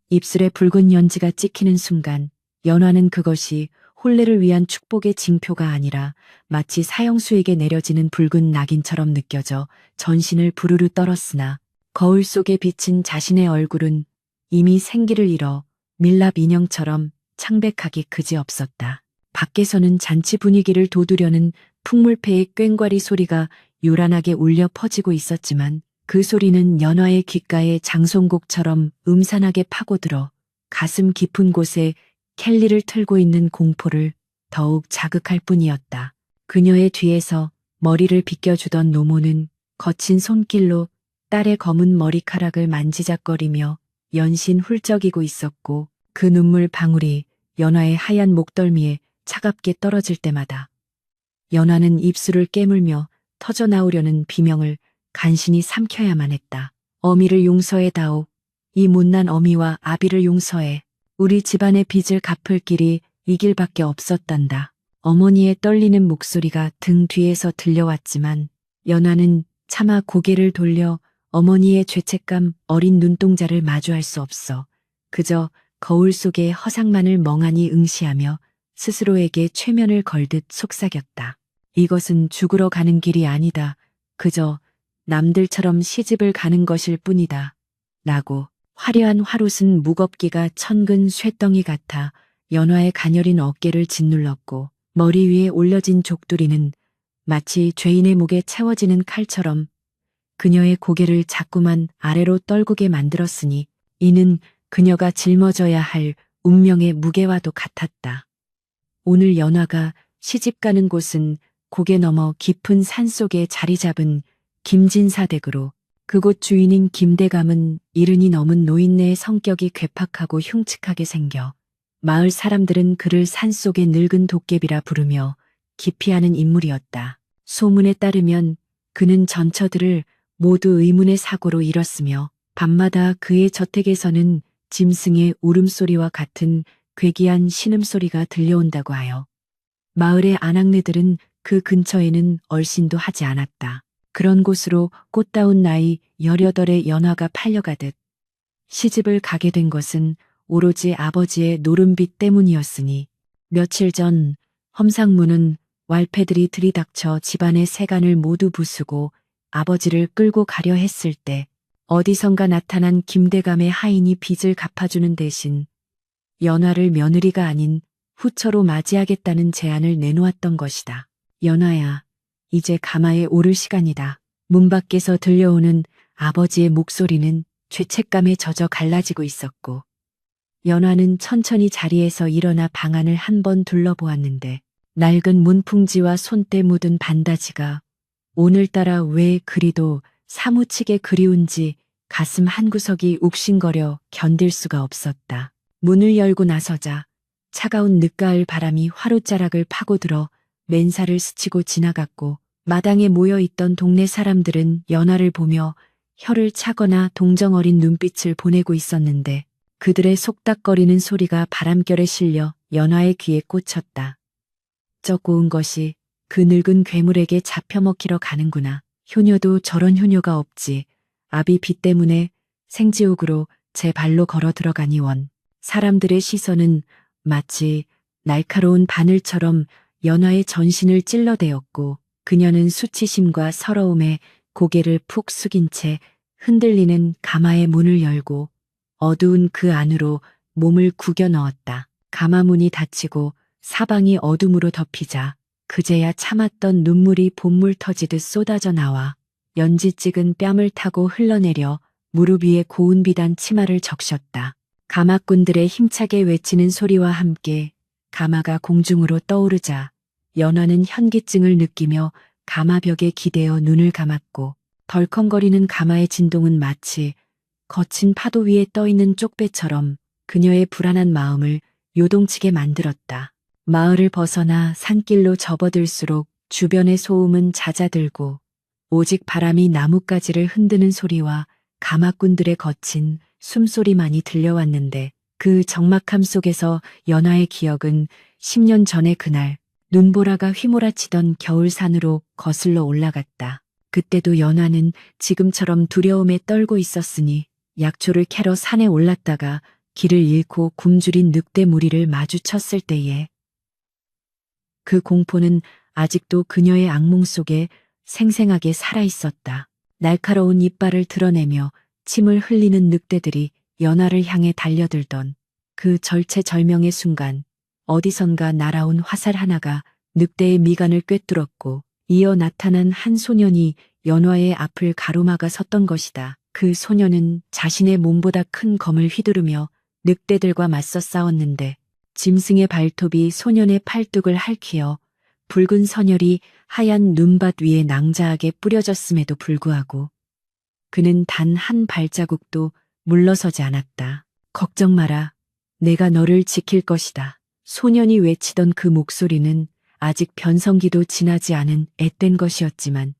입술에 붉은 연지가 찍히는 순간 연화는 그것이 혼례를 위한 축복의 징표가 아니라 마치 사형수에게 내려지는 붉은 낙인처럼 느껴져 전신을 부르르 떨었으나 거울 속에 비친 자신의 얼굴은 이미 생기를 잃어 밀랍 인형처럼 창백하기 그지없었다. 밖에서는 잔치 분위기를 돋우려는 풍물패의 꽹과리 소리가 요란하게 울려 퍼지고 있었지만 그 소리는 연화의 귓가에 장송곡처럼 음산하게 파고들어 가슴 깊은 곳에 켈리를 틀고 있는 공포를 더욱 자극할 뿐이었다. 그녀의 뒤에서 머리를 빗겨주던 노모는 거친 손길로 딸의 검은 머리카락을 만지작거리며 연신 훌쩍이고 있었고 그 눈물 방울이 연화의 하얀 목덜미에 차갑게 떨어질 때마다 연화는 입술을 깨물며 터져나오려는 비명을 간신히 삼켜야만 했다. 어미를 용서해다오. 이 못난 어미와 아비를 용서해. 우리 집안의 빚을 갚을 길이 이 길밖에 없었단다. 어머니의 떨리는 목소리가 등 뒤에서 들려왔지만 연화는 차마 고개를 돌려 어머니의 죄책감 어린 눈동자를 마주할 수 없어 그저 거울 속의 허상만을 멍하니 응시하며 스스로에게 최면을 걸듯 속삭였다. 이것은 죽으러 가는 길이 아니다. 그저 남들처럼 시집을 가는 것일 뿐이다. 라고 화려한 화롯은 무겁기가 천근 쇠덩이 같아 연화의 가녀린 어깨를 짓눌렀고 머리 위에 올려진 족두리는 마치 죄인의 목에 채워지는 칼처럼 그녀의 고개를 자꾸만 아래로 떨구게 만들었으니 이는 그녀가 짊어져야 할 운명의 무게와도 같았다. 오늘 연화가 시집가는 곳은 고개 넘어 깊은 산속에 자리 잡은 김진사댁으로 그곳 주인인 김대감은 이른이 넘은 노인네의 성격이 괴팍하고 흉측하게 생겨 마을 사람들은 그를 산속의 늙은 도깨비라 부르며 기피하는 인물이었다. 소문에 따르면 그는 전처들을 모두 의문의 사고로 잃었으며 밤마다 그의 저택에서는 짐승의 울음소리와 같은 괴기한 신음소리가 들려온다고 하여 마을의 아낙네들은 그 근처에는 얼씬도 하지 않았다. 그런 곳으로 꽃다운 나이 18의 연화가 팔려가듯 시집을 가게 된 것은 오로지 아버지의 노름빚 때문이었으니 며칠 전 험상무는 왈패들이 들이닥쳐 집안의 세간을 모두 부수고 아버지를 끌고 가려 했을 때 어디선가 나타난 김대감의 하인이 빚을 갚아주는 대신 연화를 며느리가 아닌 후처로 맞이하겠다는 제안을 내놓았던 것이다. 연화야, 이제 가마에 오를 시간이다. 문 밖에서 들려오는 아버지의 목소리는 죄책감에 젖어 갈라지고 있었고 연화는 천천히 자리에서 일어나 방안을 한번 둘러보았는데 낡은 문풍지와 손때 묻은 반다지가 오늘따라 왜 그리도 사무치게 그리운지 가슴 한구석이 욱신거려 견딜 수가 없었다. 문을 열고 나서자 차가운 늦가을 바람이 화롯자락을 파고들어 맨살을 스치고 지나갔고 마당에 모여있던 동네 사람들은 연화를 보며 혀를 차거나 동정어린 눈빛을 보내고 있었는데 그들의 속닥거리는 소리가 바람결에 실려 연화의 귀에 꽂혔다. 저 고운 것이 그 늙은 괴물에게 잡혀먹히러 가는구나. 효녀도 저런 효녀가 없지. 아비 빚 때문에 생지옥으로 제 발로 걸어 들어가니 원. 사람들의 시선은 마치 날카로운 바늘처럼 연화의 전신을 찔러대었고 그녀는 수치심과 서러움에 고개를 푹 숙인 채 흔들리는 가마의 문을 열고 어두운 그 안으로 몸을 구겨 넣었다. 가마 문이 닫히고 사방이 어둠으로 덮이자 그제야 참았던 눈물이 봇물 터지듯 쏟아져 나와 연지 찍은 뺨을 타고 흘러내려 무릎 위에 고운 비단 치마를 적셨다. 가마꾼들의 힘차게 외치는 소리와 함께 가마가 공중으로 떠오르자 연화는 현기증을 느끼며 가마벽에 기대어 눈을 감았고 덜컹거리는 가마의 진동은 마치 거친 파도 위에 떠있는 쪽배처럼 그녀의 불안한 마음을 요동치게 만들었다. 마을을 벗어나 산길로 접어들수록 주변의 소음은 잦아들고 오직 바람이 나뭇가지를 흔드는 소리와 가마꾼들의 거친 숨소리만이 들려왔는데 그 적막함 속에서 연화의 기억은 10년 전의 그날 눈보라가 휘몰아치던 겨울산으로 거슬러 올라갔다. 그때도 연화는 지금처럼 두려움에 떨고 있었으니 약초를 캐러 산에 올랐다가 길을 잃고 굶주린 늑대 무리를 마주쳤을 때에 그 공포는 아직도 그녀의 악몽 속에 생생하게 살아있었다. 날카로운 이빨을 드러내며 침을 흘리는 늑대들이 연화를 향해 달려들던 그 절체절명의 순간 어디선가 날아온 화살 하나가 늑대의 미간을 꿰뚫었고 이어 나타난 한 소년이 연화의 앞을 가로막아 섰던 것이다. 그 소년은 자신의 몸보다 큰 검을 휘두르며 늑대들과 맞서 싸웠는데 짐승의 발톱이 소년의 팔뚝을 핥히어 붉은 선혈이 하얀 눈밭 위에 낭자하게 뿌려졌음에도 불구하고 그는 단 한 발자국도 물러서지 않았다. 걱정 마라. 내가 너를 지킬 것이다. 소년이 외치던 그 목소리는 아직 변성기도 지나지 않은 앳된 것이었지만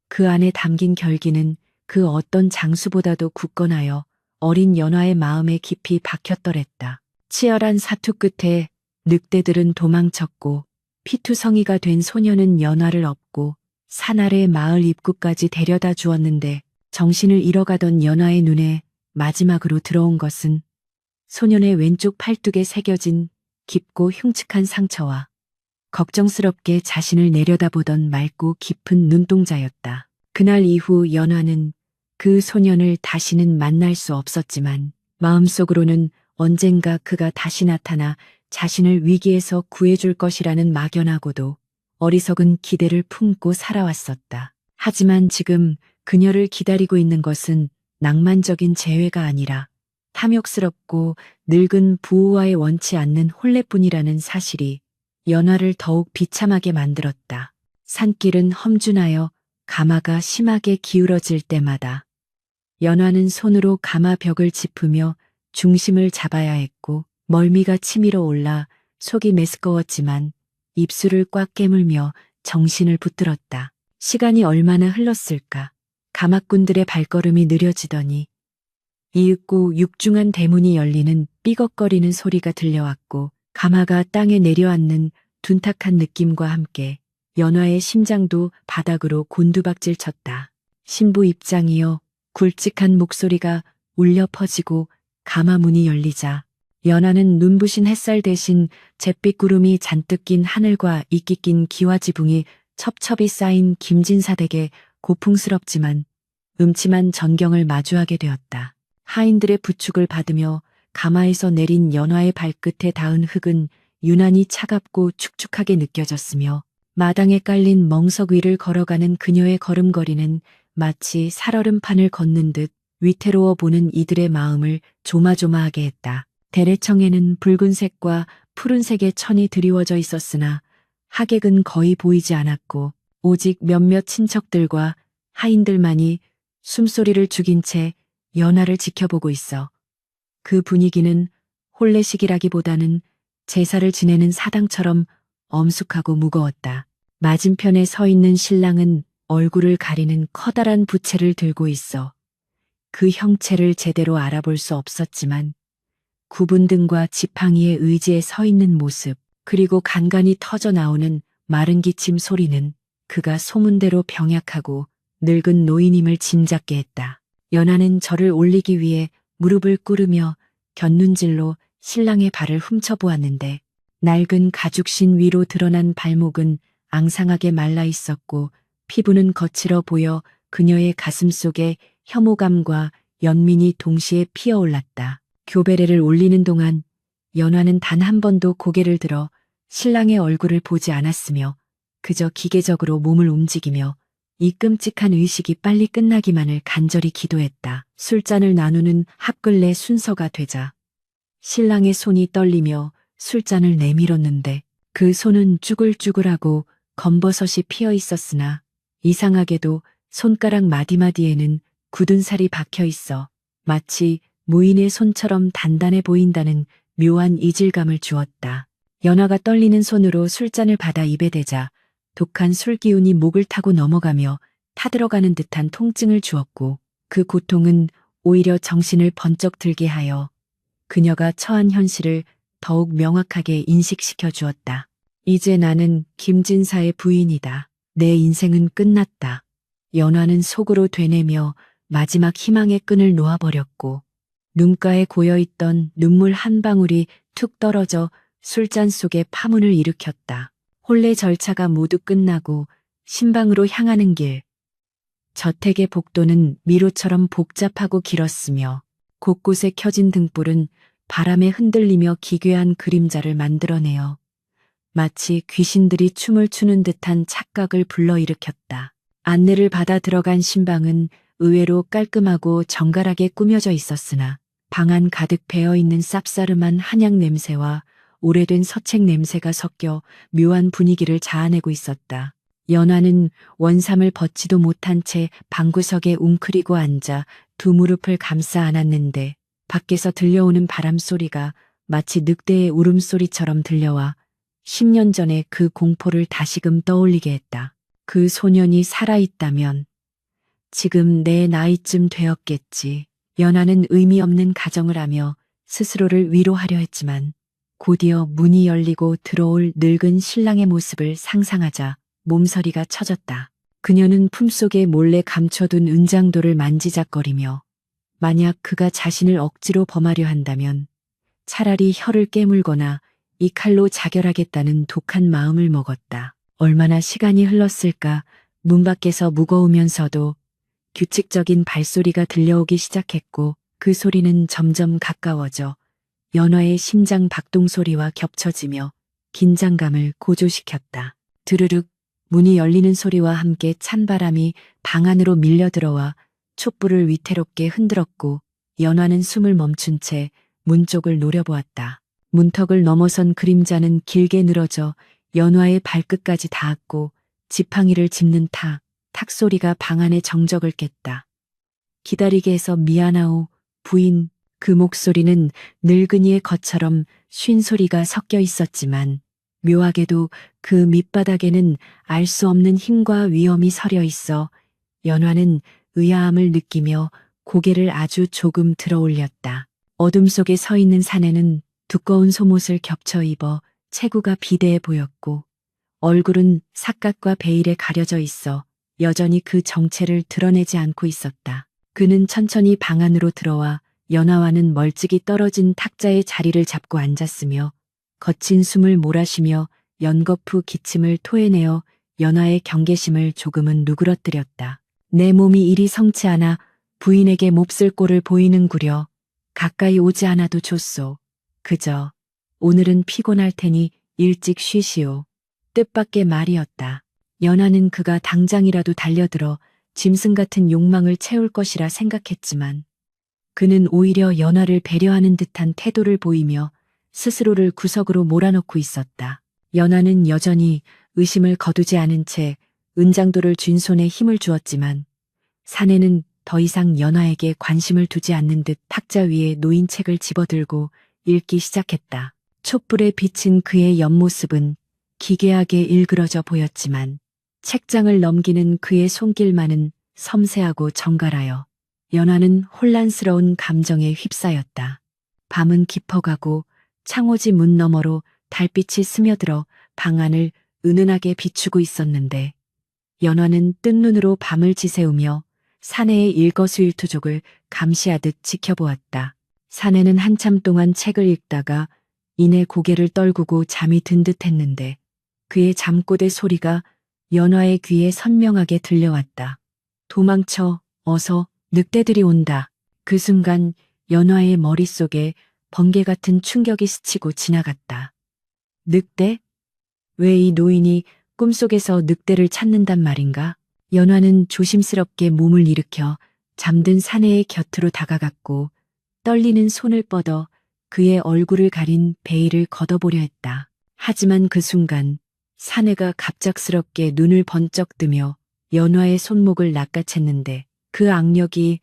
그 안에 담긴 결기는 그 어떤 장수보다도 굳건하여 어린 연화의 마음에 깊이 박혔더랬다. 치열한 사투 끝에 늑대들은 도망쳤고 피투성이가 된 소년은 연화를 업고 산 아래 마을 입구까지 데려다 주었는데 정신을 잃어가던 연화의 눈에 마지막으로 들어온 것은 소년의 왼쪽 팔뚝에 새겨진 깊고 흉측한 상처와 걱정스럽게 자신을 내려다보던 맑고 깊은 눈동자였다. 그날 이후 연화는 그 소년을 다시는 만날 수 없었지만 마음속으로는 언젠가 그가 다시 나타나 자신을 위기에서 구해줄 것이라는 막연하고도 어리석은 기대를 품고 살아왔었다. 하지만 지금 그녀를 기다리고 있는 것은 낭만적인 재회가 아니라 탐욕스럽고 늙은 부호와의 원치 않는 혼례뿐이라는 사실이 연화를 더욱 비참하게 만들었다. 산길은 험준하여 가마가 심하게 기울어질 때마다 연화는 손으로 가마 벽을 짚으며 중심을 잡아야 했고 멀미가 치밀어 올라 속이 메스꺼웠지만 입술을 꽉 깨물며 정신을 붙들었다. 시간이 얼마나 흘렀을까. 가마꾼들의 발걸음이 느려지더니 이윽고 육중한 대문이 열리는 삐걱거리는 소리가 들려왔고 가마가 땅에 내려앉는 둔탁한 느낌과 함께 연화의 심장도 바닥으로 곤두박질 쳤다. 신부 입장이여. 굵직한 목소리가 울려 퍼지고 가마 문이 열리자 연화는 눈부신 햇살 대신 잿빛 구름이 잔뜩 낀 하늘과 이끼 낀 기와지붕이 첩첩이 쌓인 김진사 댁의 고풍스럽지만 음침한 전경을 마주하게 되었다. 하인들의 부축을 받으며 가마에서 내린 연화의 발끝에 닿은 흙은 유난히 차갑고 축축하게 느껴졌으며 마당에 깔린 멍석 위를 걸어가는 그녀의 걸음걸이는 마치 살얼음판을 걷는 듯 위태로워 보는 이들의 마음을 조마조마하게 했다. 대래청에는 붉은색과 푸른색의 천이 드리워져 있었으나 하객은 거의 보이지 않았고 오직 몇몇 친척들과 하인들만이 숨소리를 죽인 채 연화를 지켜보고 있어 그 분위기는 혼례식이라기보다는 제사를 지내는 사당처럼 엄숙하고 무거웠다. 맞은편에 서 있는 신랑은 얼굴을 가리는 커다란 부채를 들고 있어 그 형체를 제대로 알아볼 수 없었지만 구분등과 지팡이의 의지에 서 있는 모습 그리고 간간히 터져 나오는 마른 기침 소리는 그가 소문대로 병약하고 늙은 노인임을 짐작게 했다. 연화는 절을 올리기 위해 무릎을 꿇으며 곁눈질로 신랑의 발을 훔쳐보았는데 낡은 가죽신 위로 드러난 발목은 앙상하게 말라 있었고 피부는 거칠어 보여 그녀의 가슴 속에 혐오감과 연민이 동시에 피어올랐다. 교배례를 올리는 동안 연화는 단 한 번도 고개를 들어 신랑의 얼굴을 보지 않았으며 그저 기계적으로 몸을 움직이며 이 끔찍한 의식이 빨리 끝나기만을 간절히 기도했다. 술잔을 나누는 합근례 순서가 되자 신랑의 손이 떨리며 술잔을 내밀었는데 그 손은 쭈글쭈글하고 검버섯이 피어 있었으나 이상하게도 손가락 마디마디에는 굳은 살이 박혀 있어 마치 무인의 손처럼 단단해 보인다는 묘한 이질감을 주었다. 연화가 떨리는 손으로 술잔을 받아 입에 대자 독한 술기운이 목을 타고 넘어가며 타들어가는 듯한 통증을 주었고 그 고통은 오히려 정신을 번쩍 들게 하여 그녀가 처한 현실을 더욱 명확하게 인식시켜 주었다. 이제 나는 김진사의 부인이다. 내 인생은 끝났다. 연화는 속으로 되뇌며 마지막 희망의 끈을 놓아버렸고 눈가에 고여있던 눈물 한 방울이 툭 떨어져 술잔 속에 파문을 일으켰다. 혼례 절차가 모두 끝나고 신방으로 향하는 길. 저택의 복도는 미로처럼 복잡하고 길었으며 곳곳에 켜진 등불은 바람에 흔들리며 기괴한 그림자를 만들어내어 마치 귀신들이 춤을 추는 듯한 착각을 불러일으켰다. 안내를 받아 들어간 신방은 의외로 깔끔하고 정갈하게 꾸며져 있었으나 방 안 가득 배어있는 쌉싸름한 한약 냄새와 오래된 서책 냄새가 섞여 묘한 분위기를 자아내고 있었다. 연화는 원삼을 벗지도 못한 채 방구석에 웅크리고 앉아 두 무릎을 감싸 안았는데 밖에서 들려오는 바람소리가 마치 늑대의 울음소리처럼 들려와 10년 전의 그 공포를 다시금 떠올리게 했다. 그 소년이 살아있다면 지금 내 나이쯤 되었겠지. 연화는 의미 없는 가정을 하며 스스로를 위로하려 했지만 곧이어 문이 열리고 들어올 늙은 신랑의 모습을 상상하자 몸서리가 쳐졌다. 그녀는 품속에 몰래 감춰둔 은장도를 만지작거리며 만약 그가 자신을 억지로 범하려 한다면 차라리 혀를 깨물거나 이 칼로 자결하겠다는 독한 마음을 먹었다. 얼마나 시간이 흘렀을까. 문 밖에서 무거우면서도 규칙적인 발소리가 들려오기 시작했고 그 소리는 점점 가까워져 연화의 심장 박동 소리와 겹쳐지며 긴장감을 고조시켰다. 드르륵 문이 열리는 소리와 함께 찬바람이 방 안으로 밀려들어와 촛불을 위태롭게 흔들었고 연화는 숨을 멈춘 채 문 쪽을 노려보았다. 문턱을 넘어선 그림자는 길게 늘어져 연화의 발끝까지 닿았고 지팡이를 짚는 탁 소리가 방 안의 정적을 깼다. 기다리게 해서 미안하오, 부인. 그 목소리는 늙은이의 것처럼 쉰 소리가 섞여 있었지만 묘하게도 그 밑바닥에는 알 수 없는 힘과 위험이 서려 있어 연화는 의아함을 느끼며 고개를 아주 조금 들어 올렸다. 어둠 속에 서 있는 사내는 두꺼운 속옷을 겹쳐 입어 체구가 비대해 보였고 얼굴은 삿갓과 베일에 가려져 있어 여전히 그 정체를 드러내지 않고 있었다. 그는 천천히 방 안으로 들어와 연화와는 멀찍이 떨어진 탁자의 자리를 잡고 앉았으며 거친 숨을 몰아쉬며 연거푸 기침을 토해내어 연화의 경계심을 조금은 누그러뜨렸다. 내 몸이 이리 성치 않아 부인에게 몹쓸 꼴을 보이는구려. 가까이 오지 않아도 좋소. 그저 오늘은 피곤할 테니 일찍 쉬시오. 뜻밖의 말이었다. 연화는 그가 당장이라도 달려들어 짐승 같은 욕망을 채울 것이라 생각했지만 그는 오히려 연화를 배려하는 듯한 태도를 보이며 스스로를 구석으로 몰아넣고 있었다. 연화는 여전히 의심을 거두지 않은 채 은장도를 쥔 손에 힘을 주었지만 사내는 더 이상 연화에게 관심을 두지 않는 듯 탁자 위에 놓인 책을 집어들고 읽기 시작했다. 촛불에 비친 그의 옆모습은 기괴하게 일그러져 보였지만 책장을 넘기는 그의 손길만은 섬세하고 정갈하여 연화는 혼란스러운 감정에 휩싸였다. 밤은 깊어가고 창호지 문 너머로 달빛이 스며들어 방 안을 은은하게 비추고 있었는데 연화는 뜬 눈으로 밤을 지새우며 사내의 일거수일투족을 감시하듯 지켜보았다. 사내는 한참 동안 책을 읽다가 이내 고개를 떨구고 잠이 든 듯했는데 그의 잠꼬대 소리가 연화의 귀에 선명하게 들려왔다. 도망쳐, 어서, 늑대들이 온다. 그 순간 연화의 머릿속에 번개 같은 충격이 스치고 지나갔다. 늑대? 왜 이 노인이 꿈속에서 늑대를 찾는단 말인가? 연화는 조심스럽게 몸을 일으켜 잠든 사내의 곁으로 다가갔고 떨리는 손을 뻗어 그의 얼굴을 가린 베일을 걷어보려 했다. 하지만 그 순간 사내가 갑작스럽게 눈을 번쩍 뜨며 연화의 손목을 낚아챘는데 그 악력이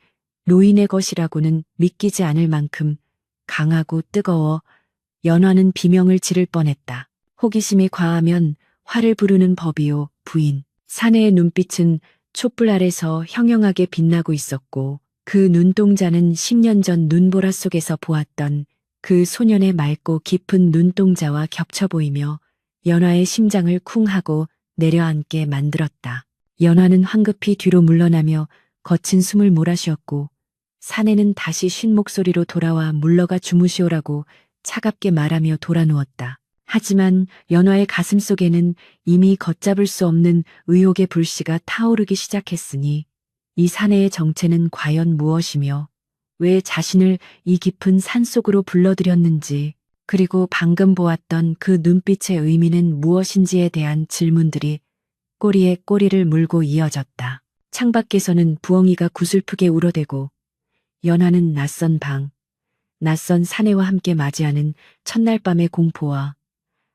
노인의 것이라고는 믿기지 않을 만큼 강하고 뜨거워 연화는 비명을 지를 뻔했다. 호기심이 과하면 화를 부르는 법이요, 부인. 사내의 눈빛은 촛불 아래서 형형하게 빛나고 있었고 그 눈동자는 10년 전 눈보라 속에서 보았던 그 소년의 맑고 깊은 눈동자와 겹쳐 보이며 연화의 심장을 쿵 하고 내려앉게 만들었다. 연화는 황급히 뒤로 물러나며 거친 숨을 몰아쉬었고 사내는 다시 쉰 목소리로 돌아와 물러가 주무시오라고 차갑게 말하며 돌아누웠다. 하지만 연화의 가슴 속에는 이미 걷잡을 수 없는 의혹의 불씨가 타오르기 시작했으니 이 사내의 정체는 과연 무엇이며 왜 자신을 이 깊은 산속으로 불러들였는지, 그리고 방금 보았던 그 눈빛의 의미는 무엇인지에 대한 질문들이 꼬리에 꼬리를 물고 이어졌다. 창밖에서는 부엉이가 구슬프게 울어대고 연화는 낯선 방, 낯선 사내와 함께 맞이하는 첫날 밤의 공포와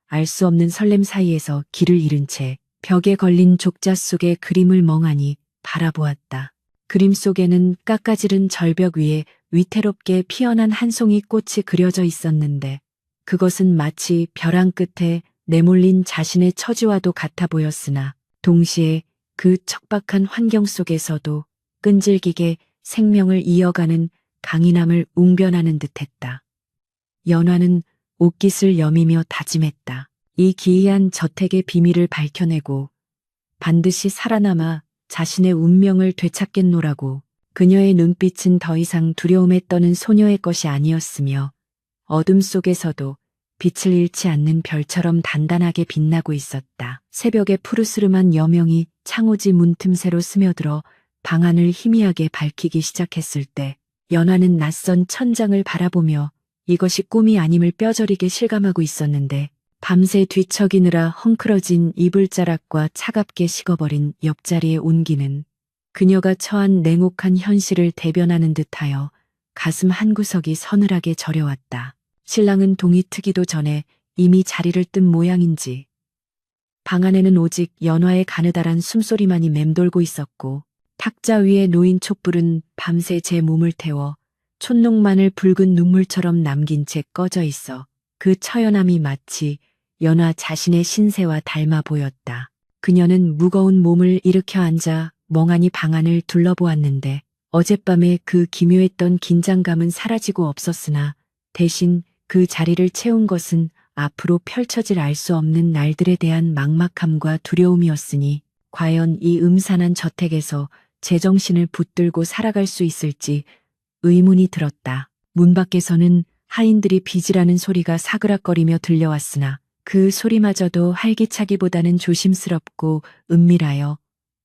알 수 없는 설렘 사이에서 길을 잃은 채 벽에 걸린 족자 속의 그림을 멍하니 바라보았다. 그림 속에는 깎아지른 절벽 위에 위태롭게 피어난 한 송이 꽃이 그려져 있었는데 그것은 마치 벼랑 끝에 내몰린 자신의 처지와도 같아 보였으나 동시에 그 척박한 환경 속에서도 끈질기게 생명을 이어가는 강인함을 웅변하는 듯했다. 연화는 옷깃을 여미며 다짐했다. 이 기이한 저택의 비밀을 밝혀내고 반드시 살아남아 자신의 운명을 되찾겠노라고. 그녀의 눈빛은 더 이상 두려움에 떠는 소녀의 것이 아니었으며 어둠 속에서도 빛을 잃지 않는 별처럼 단단하게 빛나고 있었다. 새벽의 푸르스름한 여명이 창호지 문틈새로 스며들어 방안을 희미하게 밝히기 시작했을 때 연화는 낯선 천장을 바라보며 이것이 꿈이 아님을 뼈저리게 실감하고 있었는데 밤새 뒤척이느라 헝클어진 이불자락과 차갑게 식어버린 옆자리의 온기는 그녀가 처한 냉혹한 현실을 대변하는 듯하여 가슴 한구석이 서늘하게 저려왔다. 신랑은 동이 트기도 전에 이미 자리를 뜬 모양인지 방 안에는 오직 연화의 가느다란 숨소리만이 맴돌고 있었고 탁자 위에 놓인 촛불은 밤새 제 몸을 태워 촛농만을 붉은 눈물처럼 남긴 채 꺼져 있어 그 처연함이 마치 연화 자신의 신세와 닮아 보였다. 그녀는 무거운 몸을 일으켜 앉아 멍하니 방안을 둘러보았는데 어젯밤에 그 기묘했던 긴장감은 사라지고 없었으나 대신 그 자리를 채운 것은 앞으로 펼쳐질 알 수 없는 날들에 대한 막막함과 두려움이었으니 과연 이 음산한 저택에서 제정신을 붙들고 살아갈 수 있을지 의문이 들었다. 문 밖에서는 하인들이 비질하는 소리가 사그락거리며 들려왔으나 그 소리마저도 활기차기보다는 조심스럽고 은밀하여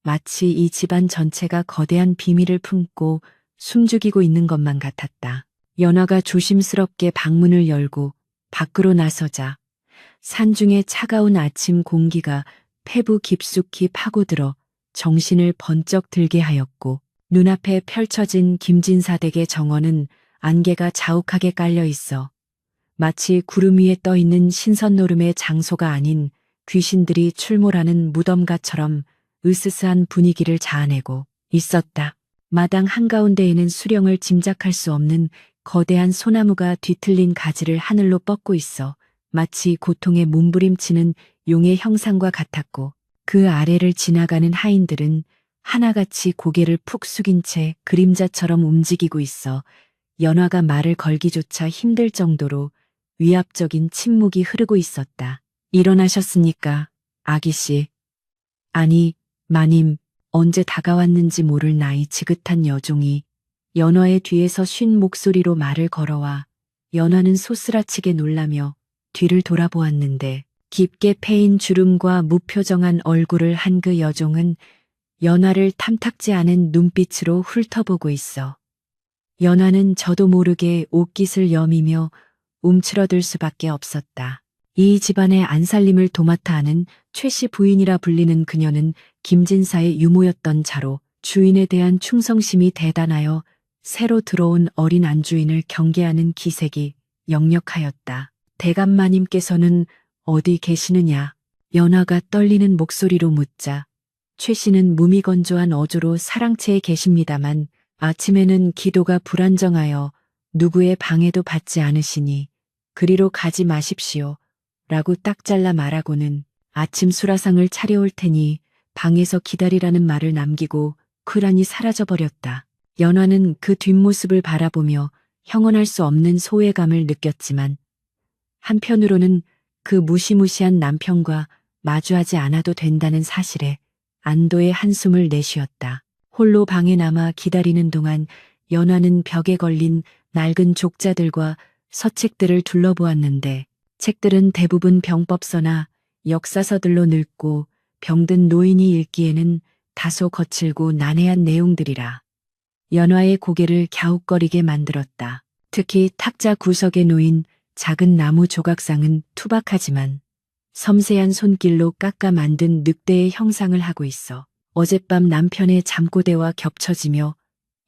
마치 이 집안 전체가 거대한 비밀을 품고 숨죽이고 있는 것만 같았다. 연화가 조심스럽게 방문을 열고 밖으로 나서자 산중의 차가운 아침 공기가 폐부 깊숙이 파고들어 정신을 번쩍 들게 하였고 눈앞에 펼쳐진 김진사댁의 정원은 안개가 자욱하게 깔려 있어 마치 구름 위에 떠 있는 신선노름의 장소가 아닌 귀신들이 출몰하는 무덤가처럼 으스스한 분위기를 자아내고 있었다. 마당 한가운데에는 수령을 짐작할 수 없는 거대한 소나무가 뒤틀린 가지를 하늘로 뻗고 있어 마치 고통에 몸부림치는 용의 형상과 같았고 그 아래를 지나가는 하인들은 하나같이 고개를 푹 숙인 채 그림자처럼 움직이고 있어 연화가 말을 걸기조차 힘들 정도로 위압적인 침묵이 흐르고 있었다. 일어나셨습니까, 아기씨? 아니, 마님, 언제 다가왔는지 모를 나이 지긋한 여종이 연화의 뒤에서 쉰 목소리로 말을 걸어와 연화는 소스라치게 놀라며 뒤를 돌아보았는데 깊게 패인 주름과 무표정한 얼굴을 한 그 여종은 연화를 탐탁지 않은 눈빛으로 훑어보고 있어 연화는 저도 모르게 옷깃을 여미며 움츠러들 수밖에 없었다. 이 집안의 안살림을 도맡아 하는 최씨 부인이라 불리는 그녀는 김진사의 유모였던 자로 주인에 대한 충성심이 대단하여 새로 들어온 어린 안주인을 경계하는 기색이 역력하였다. 대감마님께서는 어디 계시느냐? 연화가 떨리는 목소리로 묻자 최 씨는 무미건조한 어조로 사랑채에 계십니다만 아침에는 기도가 불안정하여 누구의 방해도 받지 않으시니 그리로 가지 마십시오. 라고 딱 잘라 말하고는 아침 수라상을 차려올 테니 방에서 기다리라는 말을 남기고 그란히 사라져버렸다. 연화는 그 뒷모습을 바라보며 형언할 수 없는 소외감을 느꼈지만 한편으로는 그 무시무시한 남편과 마주하지 않아도 된다는 사실에 안도의 한숨을 내쉬었다. 홀로 방에 남아 기다리는 동안 연화는 벽에 걸린 낡은 족자들과 서책들을 둘러보았는데 책들은 대부분 병법서나 역사서들로 늙고 병든 노인이 읽기에는 다소 거칠고 난해한 내용들이라 연화의 고개를 갸웃거리게 만들었다. 특히 탁자 구석에 놓인 작은 나무 조각상은 투박하지만 섬세한 손길로 깎아 만든 늑대의 형상을 하고 있어 어젯밤 남편의 잠꼬대와 겹쳐지며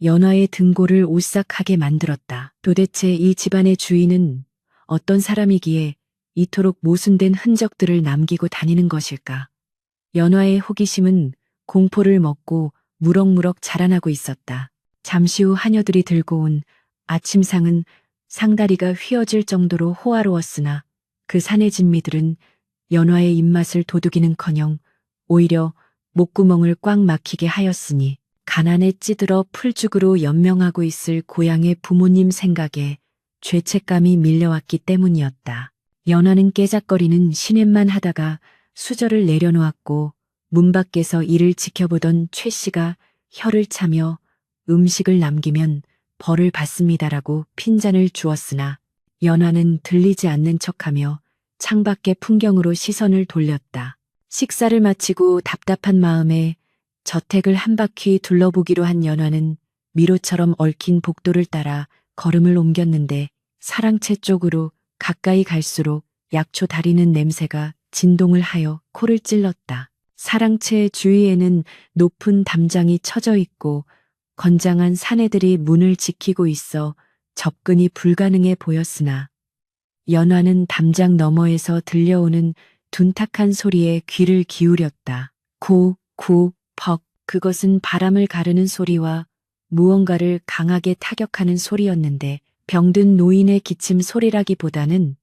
연화의 등골을 오싹하게 만들었다. 도대체 이 집안의 주인은 어떤 사람이기에 이토록 모순된 흔적들을 남기고 다니는 것일까? 연화의 호기심은 공포를 먹고 무럭무럭 자라나고 있었다. 잠시 후 하녀들이 들고 온 아침상은 상다리가 휘어질 정도로 호화로웠으나 그 산의 진미들은 연화의 입맛을 도둑이는커녕 오히려 목구멍을 꽉 막히게 하였으니 가난에 찌들어 풀죽으로 연명하고 있을 고향의 부모님 생각에 죄책감이 밀려왔기 때문이었다. 연화는 깨작거리는 시냇만 하다가 수저를 내려놓았고 문 밖에서 이를 지켜보던 최 씨가 혀를 차며 음식을 남기면 벌을 받습니다라고 핀잔을 주었으나 연화는 들리지 않는 척하며 창밖의 풍경으로 시선을 돌렸다. 식사를 마치고 답답한 마음에 저택을 한 바퀴 둘러보기로 한 연화는 미로처럼 얽힌 복도를 따라 걸음을 옮겼는데 사랑채 쪽으로 가까이 갈수록 약초 다리는 냄새가 진동을 하여 코를 찔렀다. 사랑채 주위에는 높은 담장이 쳐져 있고 건장한 사내들이 문을 지키고 있어 접근이 불가능해 보였으나 연화는 담장 너머에서 들려오는 둔탁한 소리에 귀를 기울였다. 고, 구, 벅. 그것은 바람을 가르는 소리와 무언가를 강하게 타격하는 소리였는데 병든 노인의 기침 소리라기보다는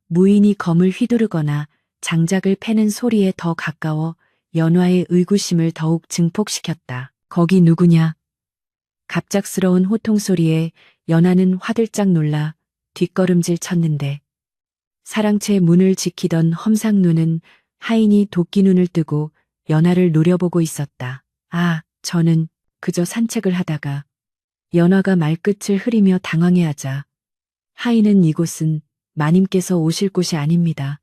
무인이 검을 휘두르거나 장작을 패는 소리에 더 가까워 연화의 의구심을 더욱 증폭시켰다. 거기 누구냐? 갑작스러운 호통 소리에 연화는 화들짝 놀라 뒷걸음질 쳤는데 사랑채 문을 지키던 험상눈은 하인이 도끼 눈을 뜨고 연화를 노려보고 있었다. 아, 저는 그저 산책을 하다가 연화가 말끝을 흐리며 당황해하자 하인은 이곳은 마님께서 오실 곳이 아닙니다.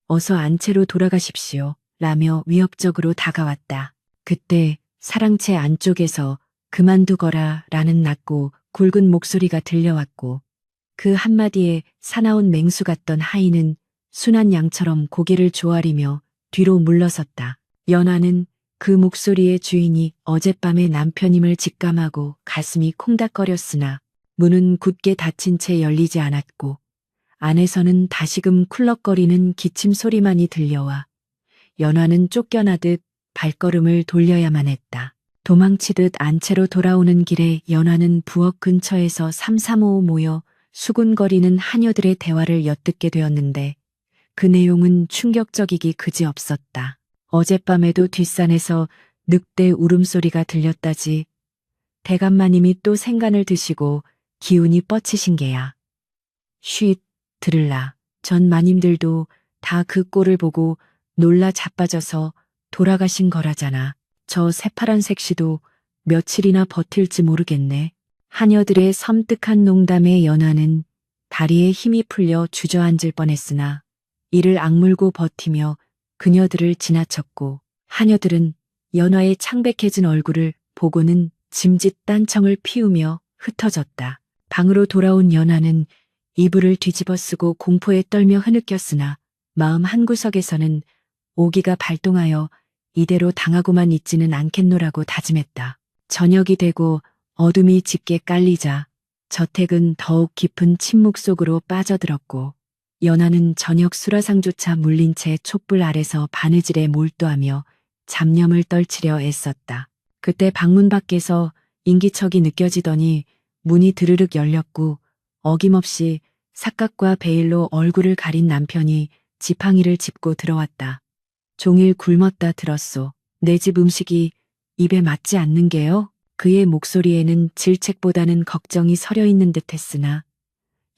어서 안채로 돌아가십시오. 라며 위협적으로 다가왔다. 그때 사랑채 안쪽에서 그만두거라 라는 낮고 굵은 목소리가 들려왔고 그 한마디에 사나운 맹수 같던 하인은 순한 양처럼 고개를 조아리며 뒤로 물러섰다. 연화는 그 목소리의 주인이 어젯밤의 남편임을 직감하고 가슴이 콩닥거렸으나 문은 굳게 닫힌 채 열리지 않았고 안에서는 다시금 쿨럭거리는 기침 소리만이 들려와 연화는 쫓겨나듯 발걸음을 돌려야만 했다. 도망치듯 안채로 돌아오는 길에 연화는 부엌 근처에서 삼삼오오 모여 수군거리는 하녀들의 대화를 엿듣게 되었는데 그 내용은 충격적이기 그지없었다. 어젯밤에도 뒷산에서 늑대 울음소리가 들렸다지. 대감마님이 또 생간을 드시고 기운이 뻗치신 게야. 쉿, 들을라. 전 마님들도 다 그 꼴을 보고 놀라 자빠져서 돌아가신 거라잖아. 저 새파란 색시도 며칠이나 버틸지 모르겠네. 하녀들의 섬뜩한 농담에 연화는 다리에 힘이 풀려 주저앉을 뻔했으나 이를 악물고 버티며 그녀들을 지나쳤고 하녀들은 연화의 창백해진 얼굴을 보고는 짐짓 딴청을 피우며 흩어졌다. 방으로 돌아온 연화는 이불을 뒤집어 쓰고 공포에 떨며 흐느꼈으나 마음 한구석에서는 오기가 발동하여 이대로 당하고만 있지는 않겠노라고 다짐했다. 저녁이 되고 어둠이 짙게 깔리자 저택은 더욱 깊은 침묵 속으로 빠져들었고 연화는 저녁 수라상조차 물린 채 촛불 아래서 바느질에 몰두하며 잡념을 떨치려 애썼다. 그때 방문 밖에서 인기척이 느껴지더니 문이 드르륵 열렸고 어김없이 삿갓과 베일로 얼굴을 가린 남편이 지팡이를 짚고 들어왔다. 종일 굶었다 들었소. 내 집 음식이 입에 맞지 않는 게요? 그의 목소리에는 질책보다는 걱정이 서려 있는 듯 했으나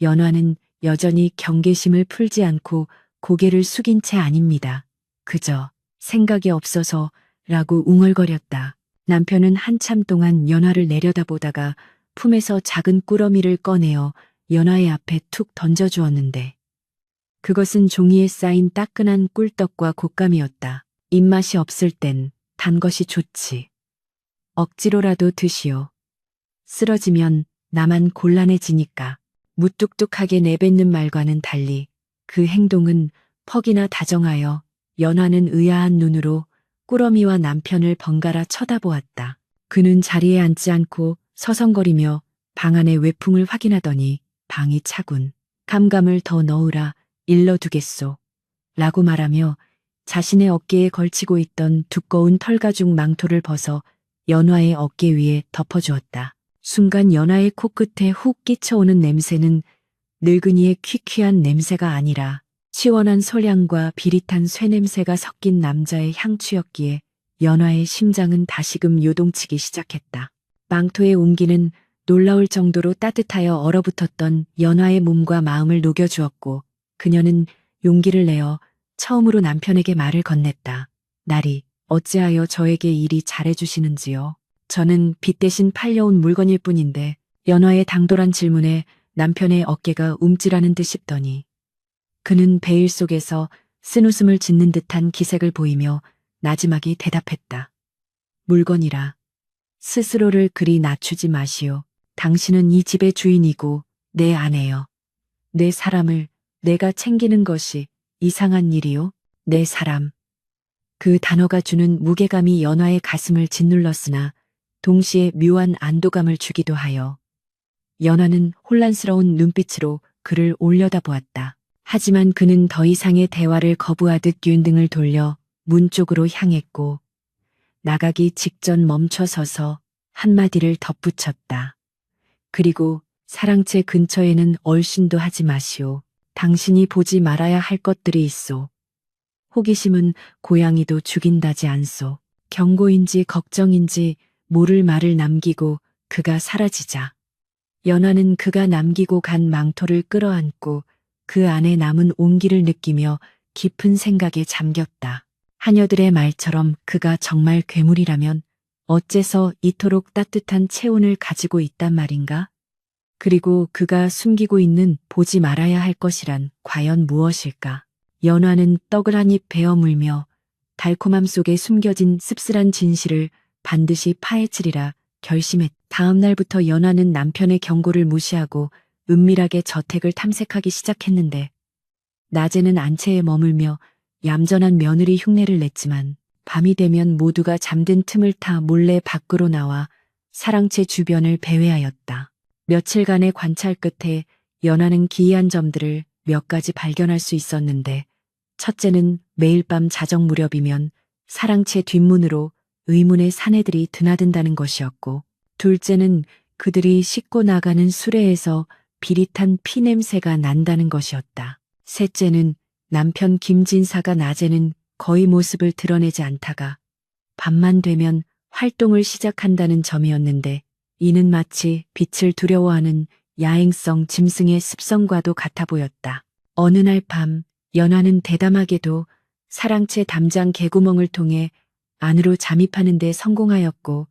연화는 여전히 경계심을 풀지 않고 고개를 숙인 채 아닙니다. 그저 생각이 없어서 라고 웅얼거렸다. 남편은 한참 동안 연화를 내려다보다가 품에서 작은 꾸러미를 꺼내어 연화의 앞에 툭 던져주었는데 그것은 종이에 쌓인 따끈한 꿀떡과 곶감이었다. 입맛이 없을 땐 단 것이 좋지. 억지로라도 드시오. 쓰러지면 나만 곤란해지니까. 무뚝뚝하게 내뱉는 말과는 달리 그 행동은 퍽이나 다정하여 연화는 의아한 눈으로 꾸러미와 남편을 번갈아 쳐다보았다. 그는 자리에 앉지 않고 서성거리며 방 안의 외풍을 확인하더니 방이 차군. 감감을 더 넣으라 일러두겠소. 라고 말하며 자신의 어깨에 걸치고 있던 두꺼운 털가죽 망토를 벗어 연화의 어깨 위에 덮어주었다. 순간 연화의 코끝에 훅 끼쳐오는 냄새는 늙은이의 퀴퀴한 냄새가 아니라 시원한 소량과 비릿한 쇠냄새가 섞인 남자의 향취였기에 연화의 심장은 다시금 요동치기 시작했다. 망토의 온기는 놀라울 정도로 따뜻하여 얼어붙었던 연화의 몸과 마음을 녹여주었고 그녀는 용기를 내어 처음으로 남편에게 말을 건넸다. 나리, 어찌하여 저에게 이리 잘해주시는지요? 저는 빚 대신 팔려온 물건일 뿐인데 연화의 당돌한 질문에 남편의 어깨가 움찔하는 듯 싶더니 그는 베일 속에서 쓴웃음을 짓는 듯한 기색을 보이며 나지막이 대답했다. 물건이라. 스스로를 그리 낮추지 마시오. 당신은 이 집의 주인이고 내 아내요. 내 사람을 내가 챙기는 것이 이상한 일이요? 내 사람. 그 단어가 주는 무게감이 연화의 가슴을 짓눌렀으나 동시에 묘한 안도감을 주기도 하여 연화는 혼란스러운 눈빛으로 그를 올려다보았다. 하지만 그는 더 이상의 대화를 거부하듯 균등을 돌려 문 쪽으로 향했고 나가기 직전 멈춰서서 한마디를 덧붙였다. 그리고 사랑채 근처에는 얼씬도 하지 마시오. 당신이 보지 말아야 할 것들이 있소. 호기심은 고양이도 죽인다지 않소. 경고인지 걱정인지 모를 말을 남기고 그가 사라지자 연화는 그가 남기고 간 망토를 끌어안고 그 안에 남은 온기를 느끼며 깊은 생각에 잠겼다. 하녀들의 말처럼 그가 정말 괴물이라면 어째서 이토록 따뜻한 체온을 가지고 있단 말인가? 그리고 그가 숨기고 있는 보지 말아야 할 것이란 과연 무엇일까? 연화는 떡을 한 입 베어 물며 달콤함 속에 숨겨진 씁쓸한 진실을 반드시 파헤치리라 결심했다. 다음 날부터 연화는 남편의 경고를 무시하고 은밀하게 저택을 탐색하기 시작했는데 낮에는 안채에 머물며 얌전한 며느리 흉내를 냈지만 밤이 되면 모두가 잠든 틈을 타 몰래 밖으로 나와 사랑채 주변을 배회하였다. 며칠간의 관찰 끝에 연화는 기이한 점들을 몇 가지 발견할 수 있었는데 첫째는 매일 밤 자정 무렵이면 사랑채 뒷문으로 의문의 사내들이 드나든다는 것이었고 둘째는 그들이 싣고 나가는 수레에서 비릿한 피냄새가 난다는 것이었다. 셋째는 남편 김진사가 낮에는 거의 모습을 드러내지 않다가 밤만 되면 활동을 시작한다는 점이었는데 이는 마치 빛을 두려워하는 야행성 짐승의 습성과도 같아 보였다. 어느 날 밤 연화는 대담하게도 사랑채 담장 개구멍을 통해 안으로 잠입하는 데 성공하였고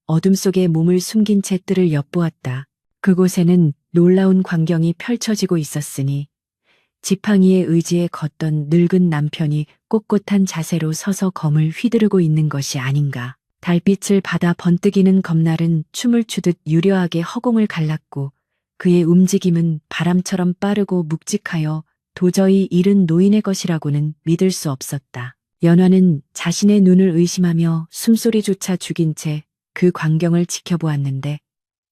어둠 속에 몸을 숨긴 채 뜰을 엿보았다. 그곳에는 놀라운 광경이 펼쳐지고 있었으니 지팡이의 의지에 걷던 늙은 남편이 꼿꼿한 자세로 서서 검을 휘두르고 있는 것이 아닌가. 달빛을 받아 번뜩이는 검날은 춤을 추듯 유려하게 허공을 갈랐고 그의 움직임은 바람처럼 빠르고 묵직하여 도저히 이른 노인의 것이라고는 믿을 수 없었다. 연화는 자신의 눈을 의심하며 숨소리조차 죽인 채 그 광경을 지켜보았는데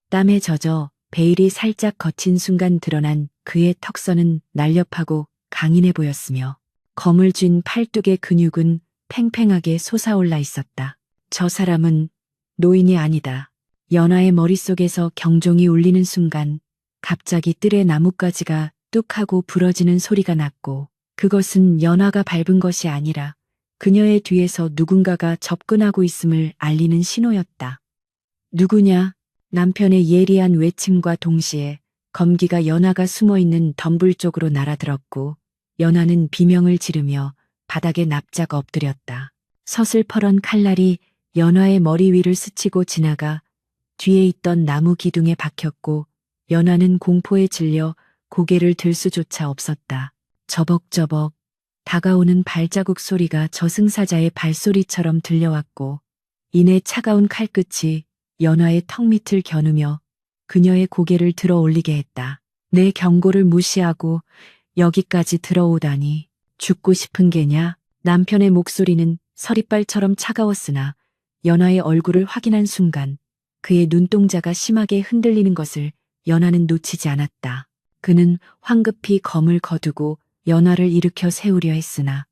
땀에 젖어 베일이 살짝 걷힌 순간 드러난 그의 턱선은 날렵하고 강인해 보였으며 검을 쥔 팔뚝의 근육은 팽팽하게 솟아올라 있었다. 저 사람은 노인이 아니다. 연화의 머릿속에서 경종이 울리는 순간 갑자기 뜰의 나뭇가지가 뚝 하고 부러지는 소리가 났고 그것은 연화가 밟은 것이 아니라 그녀의 뒤에서 누군가가 접근하고 있음을 알리는 신호였다. 누구냐? 남편의 예리한 외침과 동시에 검기가 연화가 숨어있는 덤불 쪽으로 날아들었고 연화는 비명을 지르며 바닥에 납작 엎드렸다. 서슬퍼런 칼날이 연화의 머리 위를 스치고 지나가 뒤에 있던 나무 기둥에 박혔고 연화는 공포에 질려 고개를 들 수조차 없었다. 저벅저벅 다가오는 발자국 소리가 저승사자의 발소리처럼 들려왔고 이내 차가운 칼끝이 연화의 턱 밑을 겨누며 그녀의 고개를 들어 올리게 했다. 내 경고를 무시하고 여기까지 들어오다니 죽고 싶은 게냐? 남편의 목소리는 서리빨처럼 차가웠으나 연화의 얼굴을 확인한 순간 그의 눈동자가 심하게 흔들리는 것을 연화는 놓치지 않았다. 그는 황급히 검을 거두고 연화를 일으켜 세우려 했으나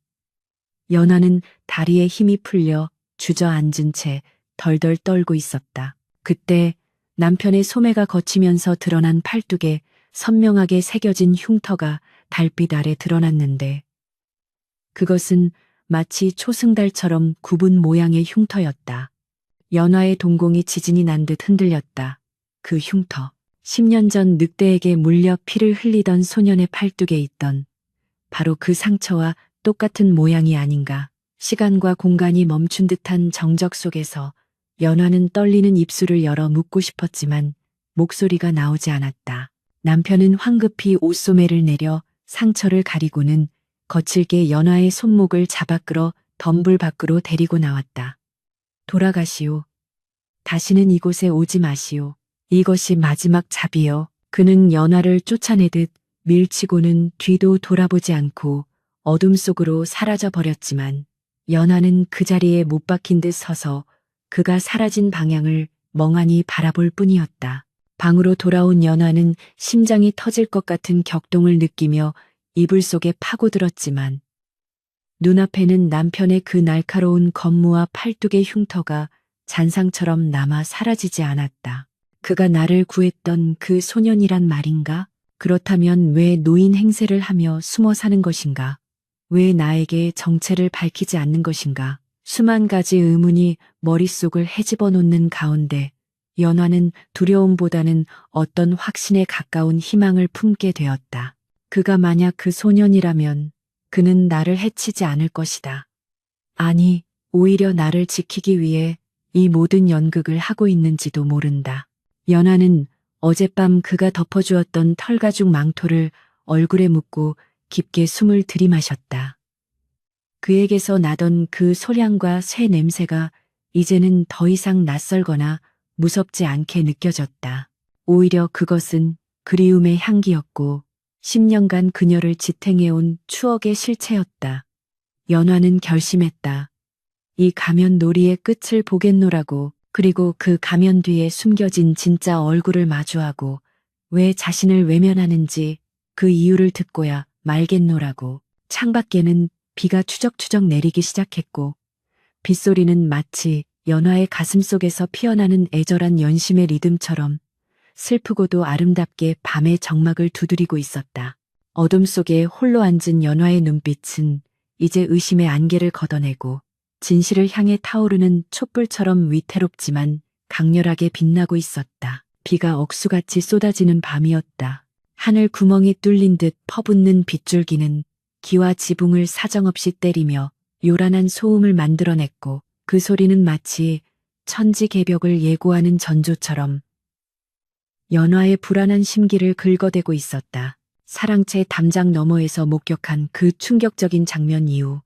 연화는 다리에 힘이 풀려 주저앉은 채 덜덜 떨고 있었다. 그때 남편의 소매가 걷히면서 드러난 팔뚝에 선명하게 새겨진 흉터가 달빛 아래 드러났는데 그것은 마치 초승달처럼 굽은 모양의 흉터였다. 연화의 동공이 지진이 난 듯 흔들렸다. 그 흉터. 10년 전 늑대에게 물려 피를 흘리던 소년의 팔뚝에 있던 바로 그 상처와 똑같은 모양이 아닌가. 시간과 공간이 멈춘 듯한 정적 속에서 연화는 떨리는 입술을 열어 묻고 싶었지만 목소리가 나오지 않았다. 남편은 황급히 옷소매를 내려 상처를 가리고는 거칠게 연화의 손목을 잡아 끌어 덤불 밖으로 데리고 나왔다. 돌아가시오. 다시는 이곳에 오지 마시오. 이것이 마지막 잡이요. 그는 연화를 쫓아내듯 밀치고는 뒤도 돌아보지 않고 어둠 속으로 사라져 버렸지만 연화는 그 자리에 못 박힌 듯 서서 그가 사라진 방향을 멍하니 바라볼 뿐이었다. 방으로 돌아온 연화는 심장이 터질 것 같은 격동을 느끼며 이불 속에 파고들었지만 눈앞에는 남편의 그 날카로운 검무와 팔뚝의 흉터가 잔상처럼 남아 사라지지 않았다. 그가 나를 구했던 그 소년이란 말인가? 그렇다면 왜 노인 행세를 하며 숨어 사는 것인가? 왜 나에게 정체를 밝히지 않는 것인가? 수만 가지 의문이 머릿속을 헤집어 놓는 가운데 연화는 두려움보다는 어떤 확신에 가까운 희망을 품게 되었다. 그가 만약 그 소년이라면 그는 나를 해치지 않을 것이다. 아니, 오히려 나를 지키기 위해 이 모든 연극을 하고 있는지도 모른다. 연화는 어젯밤 그가 덮어주었던 털가죽 망토를 얼굴에 묻고 깊게 숨을 들이마셨다. 그에게서 나던 그 소량과 쇠 냄새가 이제는 더 이상 낯설거나 무섭지 않게 느껴졌다. 오히려 그것은 그리움의 향기였고 10년간 그녀를 지탱해온 추억의 실체였다. 연화는 결심했다. 이 가면 놀이의 끝을 보겠노라고. 그리고 그 가면 뒤에 숨겨진 진짜 얼굴을 마주하고 왜 자신을 외면하는지 그 이유를 듣고야 말겠노라고. 창밖에는 비가 추적추적 내리기 시작했고 빗소리는 마치 연화의 가슴속에서 피어나는 애절한 연심의 리듬처럼 슬프고도 아름답게 밤의 정막을 두드리고 있었다. 어둠 속에 홀로 앉은 연화의 눈빛은 이제 의심의 안개를 걷어내고 진실을 향해 타오르는 촛불처럼 위태롭지만 강렬하게 빛나고 있었다. 비가 억수같이 쏟아지는 밤이었다. 하늘 구멍이 뚫린 듯 퍼붓는 빗줄기는 기와 지붕을 사정없이 때리며 요란한 소음을 만들어냈고 그 소리는 마치 천지개벽을 예고하는 전조처럼 연화의 불안한 심기를 긁어대고 있었다. 사랑채 담장 너머에서 목격한 그 충격적인 장면 이후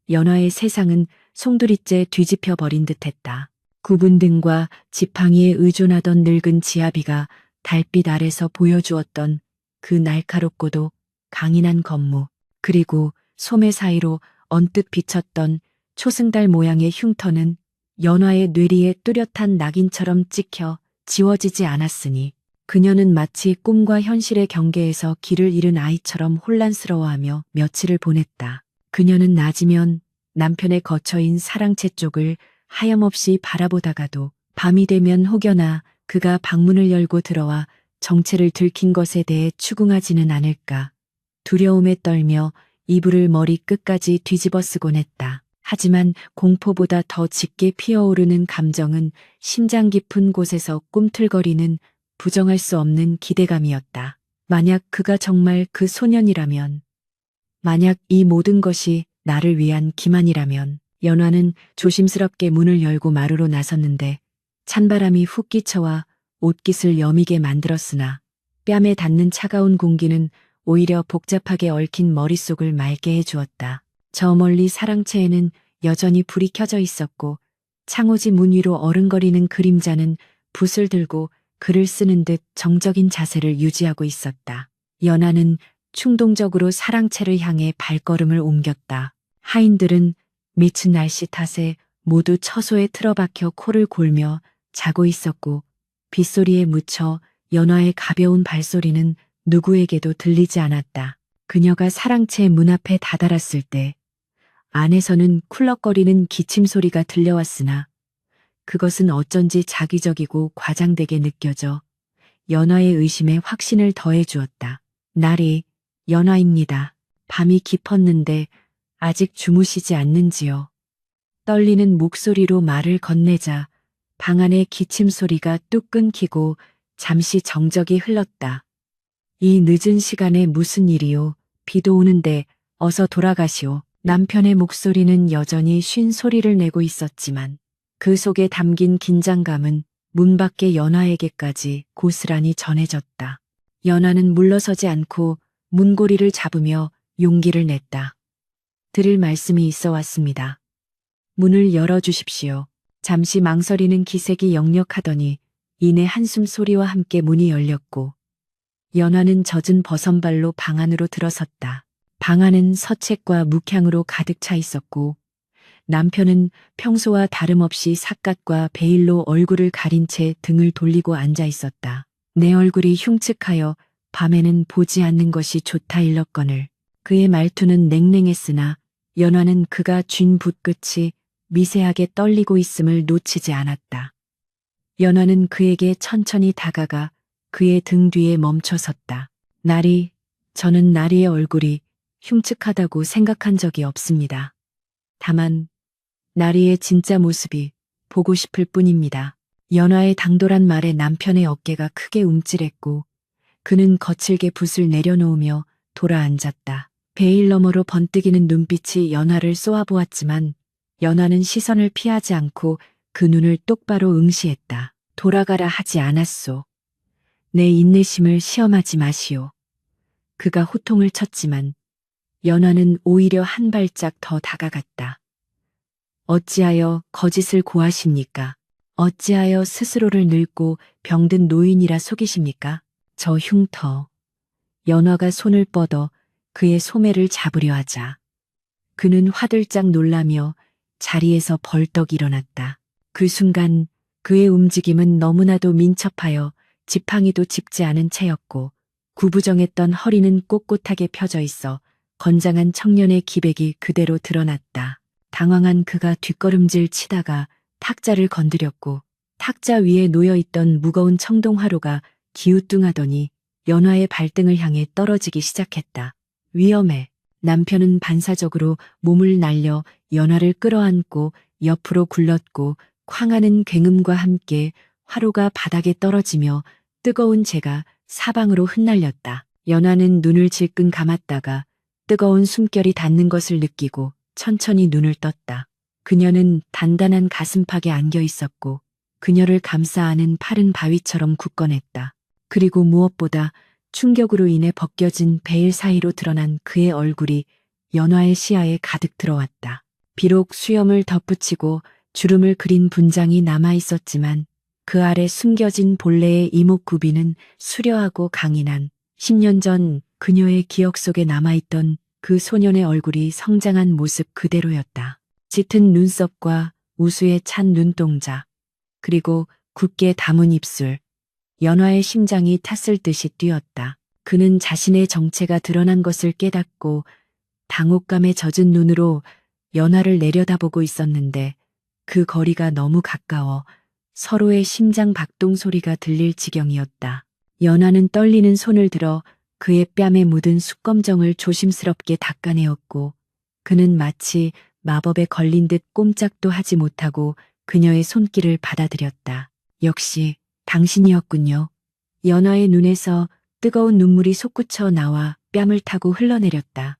연화의 세상은 송두리째 뒤집혀 버린 듯했다. 구분등과 지팡이에 의존하던 늙은 지아비가 달빛 아래서 보여주었던 그 날카롭고도 강인한 검무, 그리고 소매 사이로 언뜻 비쳤던 초승달 모양의 흉터는 연화의 뇌리에 뚜렷한 낙인처럼 찍혀 지워지지 않았으니 그녀는 마치 꿈과 현실의 경계에서 길을 잃은 아이처럼 혼란스러워하며 며칠을 보냈다. 그녀는 낮이면 남편의 거처인 사랑채 쪽을 하염없이 바라보다가도 밤이 되면 혹여나 그가 방문을 열고 들어와 정체를 들킨 것에 대해 추궁하지는 않을까. 두려움에 떨며 이불을 머리 끝까지 뒤집어 쓰곤 했다. 하지만 공포보다 더 짙게 피어오르는 감정은 심장 깊은 곳에서 꿈틀거리는 부정할 수 없는 기대감이었다. 만약 그가 정말 그 소년이라면, 만약 이 모든 것이 나를 위한 기만이라면. 연화는 조심스럽게 문을 열고 마루로 나섰는데 찬바람이 훅 끼쳐와 옷깃을 여미게 만들었으나 뺨에 닿는 차가운 공기는 오히려 복잡하게 얽힌 머릿속을 맑게 해주었다. 저 멀리 사랑채에는 여전히 불이 켜져 있었고 창호지 문 위로 어른거리는 그림자는 붓을 들고 글을 쓰는 듯 정적인 자세를 유지하고 있었다. 연하는 충동적으로 사랑채를 향해 발걸음을 옮겼다. 하인들은 미친 날씨 탓에 모두 처소에 틀어박혀 코를 골며 자고 있었고 빗소리에 묻혀 연화의 가벼운 발소리는 누구에게도 들리지 않았다. 그녀가 사랑채 문 앞에 다다랐을 때 안에서는 쿨럭거리는 기침 소리가 들려왔으나 그것은 어쩐지 자기적이고 과장되게 느껴져 연화의 의심에 확신을 더해 주었다. 날이 연화입니다. 밤이 깊었는데 아직 주무시지 않는지요. 떨리는 목소리로 말을 건네자 방 안의 기침 소리가 뚝 끊기고 잠시 정적이 흘렀다. 이 늦은 시간에 무슨 일이요? 비도 오는데 어서 돌아가시오. 남편의 목소리는 여전히 쉰 소리를 내고 있었지만 그 속에 담긴 긴장감은 문 밖의 연화에게까지 고스란히 전해졌다. 연화는 물러서지 않고 문고리를 잡으며 용기를 냈다. 드릴 말씀이 있어 왔습니다. 문을 열어주십시오. 잠시 망설이는 기색이 역력하더니 이내 한숨 소리와 함께 문이 열렸고 연화는 젖은 버선발로 방 안으로 들어섰다. 방 안은 서책과 묵향으로 가득 차 있었고 남편은 평소와 다름없이 삿갓과 베일로 얼굴을 가린 채 등을 돌리고 앉아 있었다. 내 얼굴이 흉측하여 밤에는 보지 않는 것이 좋다 일렀거늘. 그의 말투는 냉랭했으나 연화는 그가 쥔 붓끝이 미세하게 떨리고 있음을 놓치지 않았다. 연화는 그에게 천천히 다가가 그의 등 뒤에 멈춰섰다. 저는 나리의 얼굴이 흉측하다고 생각한 적이 없습니다. 다만 나리의 진짜 모습이 보고 싶을 뿐입니다. 연화의 당돌한 말에 남편의 어깨가 크게 움찔했고 그는 거칠게 붓을 내려놓으며 돌아앉았다. 베일 너머로 번뜩이는 눈빛이 연화를 쏘아보았지만 연화는 시선을 피하지 않고 그 눈을 똑바로 응시했다. 돌아가라 하지 않았소. 내 인내심을 시험하지 마시오. 그가 호통을 쳤지만 연화는 오히려 한 발짝 더 다가갔다. 어찌하여 거짓을 고하십니까? 어찌하여 스스로를 늙고 병든 노인이라 속이십니까? 저 흉터. 연화가 손을 뻗어 그의 소매를 잡으려 하자 그는 화들짝 놀라며 자리에서 벌떡 일어났다. 그 순간 그의 움직임은 너무나도 민첩하여 지팡이도 짚지 않은 채였고 구부정했던 허리는 꼿꼿하게 펴져 있어 건장한 청년의 기백이 그대로 드러났다. 당황한 그가 뒷걸음질 치다가 탁자를 건드렸고 탁자 위에 놓여있던 무거운 청동화로가 기우뚱하더니 연화의 발등을 향해 떨어지기 시작했다. 위험해. 남편은 반사적으로 몸을 날려 연화를 끌어안고 옆으로 굴렀고 쾅하는 굉음과 함께 화로가 바닥에 떨어지며 뜨거운 재가 사방으로 흩날렸다. 연화는 눈을 질끈 감았다가 뜨거운 숨결이 닿는 것을 느끼고 천천히 눈을 떴다. 그녀는 단단한 가슴팍에 안겨 있었고 그녀를 감싸 안은 팔은 바위처럼 굳건했다. 그리고 무엇보다 충격으로 인해 벗겨진 베일 사이로 드러난 그의 얼굴이 연화의 시야에 가득 들어왔다. 비록 수염을 덧붙이고 주름을 그린 분장이 남아 있었지만 그 아래 숨겨진 본래의 이목구비는 수려하고 강인한 10년 전 그녀의 기억 속에 남아있던 그 소년의 얼굴이 성장한 모습 그대로였다. 짙은 눈썹과 우수에 찬 눈동자, 그리고 굳게 담은 입술, 연화의 심장이 탔을 듯이 뛰었다. 그는 자신의 정체가 드러난 것을 깨닫고 당혹감에 젖은 눈으로 연화를 내려다보고 있었는데 그 거리가 너무 가까워 서로의 심장 박동 소리가 들릴 지경이었다. 연화는 떨리는 손을 들어 그의 뺨에 묻은 숯검정을 조심스럽게 닦아내었고 그는 마치 마법에 걸린 듯 꼼짝도 하지 못하고 그녀의 손길을 받아들였다. 역시 당신이었군요. 연화의 눈에서 뜨거운 눈물이 솟구쳐 나와 뺨을 타고 흘러내렸다.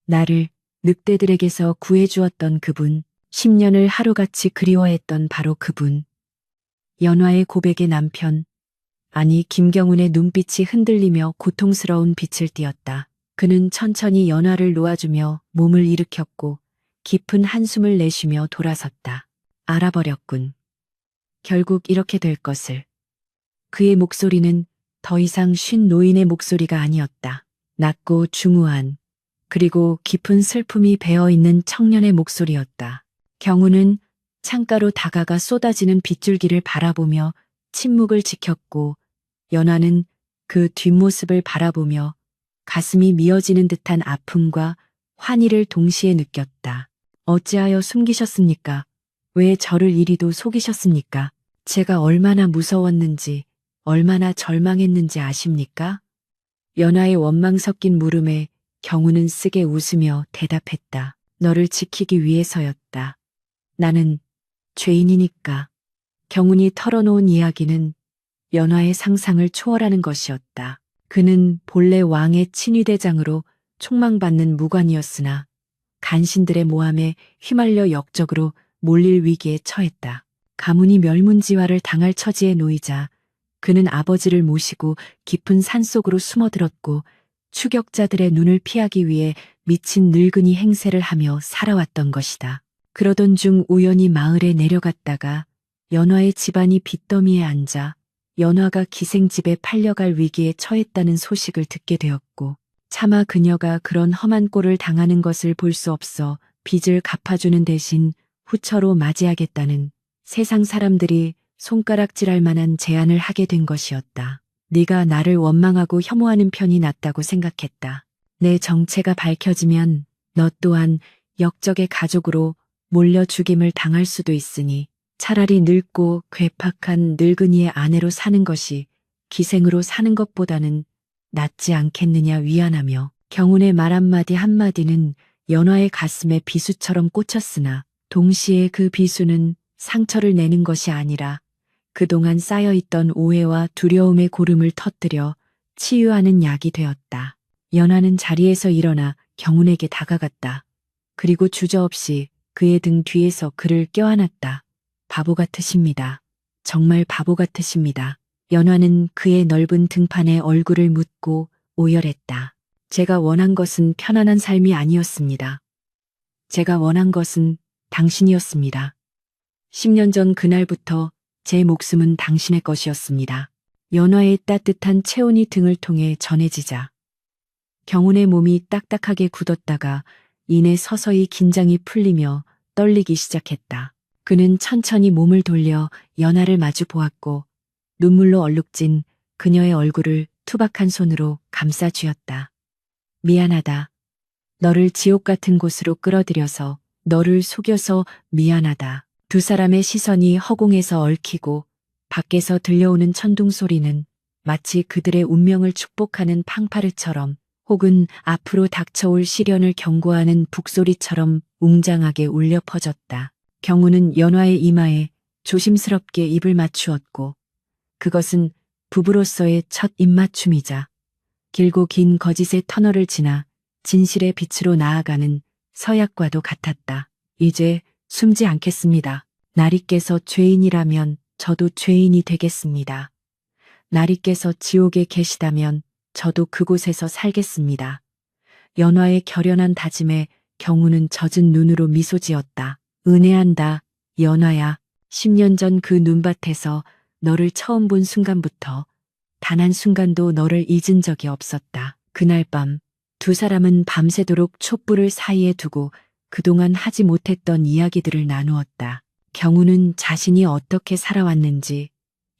나를 늑대들에게서 구해주었던 그분, 10년을 하루같이 그리워했던 바로 그분. 연화의 고백의 남편, 아니, 김경훈의 눈빛이 흔들리며 고통스러운 빛을 띠었다. 그는 천천히 연화를 놓아주며 몸을 일으켰고 깊은 한숨을 내쉬며 돌아섰다. 알아버렸군. 결국 이렇게 될 것을. 그의 목소리는 더 이상 쉰 노인의 목소리가 아니었다. 낮고 중후한, 그리고 깊은 슬픔이 배어있는 청년의 목소리였다. 경우는 창가로 다가가 쏟아지는 빗줄기를 바라보며 침묵을 지켰고, 연화는 그 뒷모습을 바라보며 가슴이 미어지는 듯한 아픔과 환희를 동시에 느꼈다. 어찌하여 숨기셨습니까? 왜 저를 이리도 속이셨습니까? 제가 얼마나 무서웠는지, 얼마나 절망했는지 아십니까? 연하의 원망 섞인 물음에 경우는 쓰게 웃으며 대답했다. 너를 지키기 위해서였다. 나는 죄인이니까. 경훈이 털어놓은 이야기는 연하의 상상을 초월하는 것이었다. 그는 본래 왕의 친위대장으로 촉망받는 무관이었으나 간신들의 모함에 휘말려 역적으로 몰릴 위기에 처했다. 가문이 멸문지화를 당할 처지에 놓이자 그는 아버지를 모시고 깊은 산속으로 숨어들었고 추격자들의 눈을 피하기 위해 미친 늙은이 행세를 하며 살아왔던 것이다. 그러던 중 우연히 마을에 내려갔다가 연화의 집안이 빚더미에 앉아 연화가 기생집에 팔려갈 위기에 처했다는 소식을 듣게 되었고 차마 그녀가 그런 험한 꼴을 당하는 것을 볼 수 없어 빚을 갚아주는 대신 후처로 맞이하겠다는 세상 사람들이 손가락질할 만한 제안을 하게 된 것이었다. 네가 나를 원망하고 혐오하는 편이 낫다고 생각했다. 내 정체가 밝혀지면 너 또한 역적의 가족으로 몰려 죽임을 당할 수도 있으니 차라리 늙고 괴팍한 늙은이의 아내로 사는 것이 기생으로 사는 것보다는 낫지 않겠느냐 위안하며 경훈의 말 한마디 한마디는 연화의 가슴에 비수처럼 꽂혔으나 동시에 그 비수는 상처를 내는 것이 아니라 그동안 쌓여있던 오해와 두려움의 고름을 터뜨려 치유하는 약이 되었다. 연화는 자리에서 일어나 경훈에게 다가갔다. 그리고 주저없이 그의 등 뒤에서 그를 껴안았다. 바보 같으십니다. 정말 바보 같으십니다. 연화는 그의 넓은 등판에 얼굴을 묻고 오열했다. 제가 원한 것은 편안한 삶이 아니었습니다. 제가 원한 것은 당신이었습니다. 10년 전 그날부터 제 목숨은 당신의 것이었습니다. 연화의 따뜻한 체온이 등을 통해 전해지자 경훈의 몸이 딱딱하게 굳었다가 이내 서서히 긴장이 풀리며 떨리기 시작했다. 그는 천천히 몸을 돌려 연화를 마주 보았고 눈물로 얼룩진 그녀의 얼굴을 투박한 손으로 감싸 쥐었다. 미안하다. 너를 지옥 같은 곳으로 끌어들여서 너를 속여서 미안하다. 두 사람의 시선이 허공에서 얽히고 밖에서 들려오는 천둥 소리는 마치 그들의 운명을 축복하는 팡파르처럼 혹은 앞으로 닥쳐올 시련을 경고하는 북소리처럼 웅장하게 울려 퍼졌다. 경우는 연화의 이마에 조심스럽게 입을 맞추었고 그것은 부부로서의 첫 입맞춤이자 길고 긴 거짓의 터널을 지나 진실의 빛으로 나아가는 서약과도 같았다. 이제 숨지 않겠습니다. 나리께서 죄인이라면 저도 죄인이 되겠습니다. 나리께서 지옥에 계시다면 저도 그곳에서 살겠습니다. 연화의 결연한 다짐에 경우는 젖은 눈으로 미소 지었다. 은혜한다, 연화야. 10년 전 그 눈밭에서 너를 처음 본 순간부터 단 한순간도 너를 잊은 적이 없었다. 그날 밤 두 사람은 밤새도록 촛불을 사이에 두고 그동안 하지 못했던 이야기들을 나누었다. 경우는 자신이 어떻게 살아왔는지,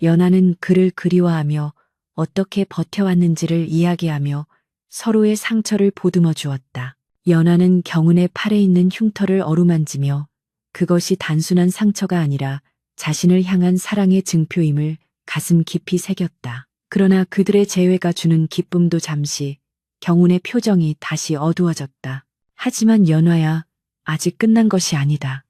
연하는 그를 그리워하며 어떻게 버텨왔는지를 이야기하며 서로의 상처를 보듬어 주었다. 연하는 경훈의 팔에 있는 흉터를 어루만지며 그것이 단순한 상처가 아니라 자신을 향한 사랑의 증표임을 가슴 깊이 새겼다. 그러나 그들의 재회가 주는 기쁨도 잠시 경훈의 표정이 다시 어두워졌다. 하지만 연화야, 아직 끝난 것이 아니다.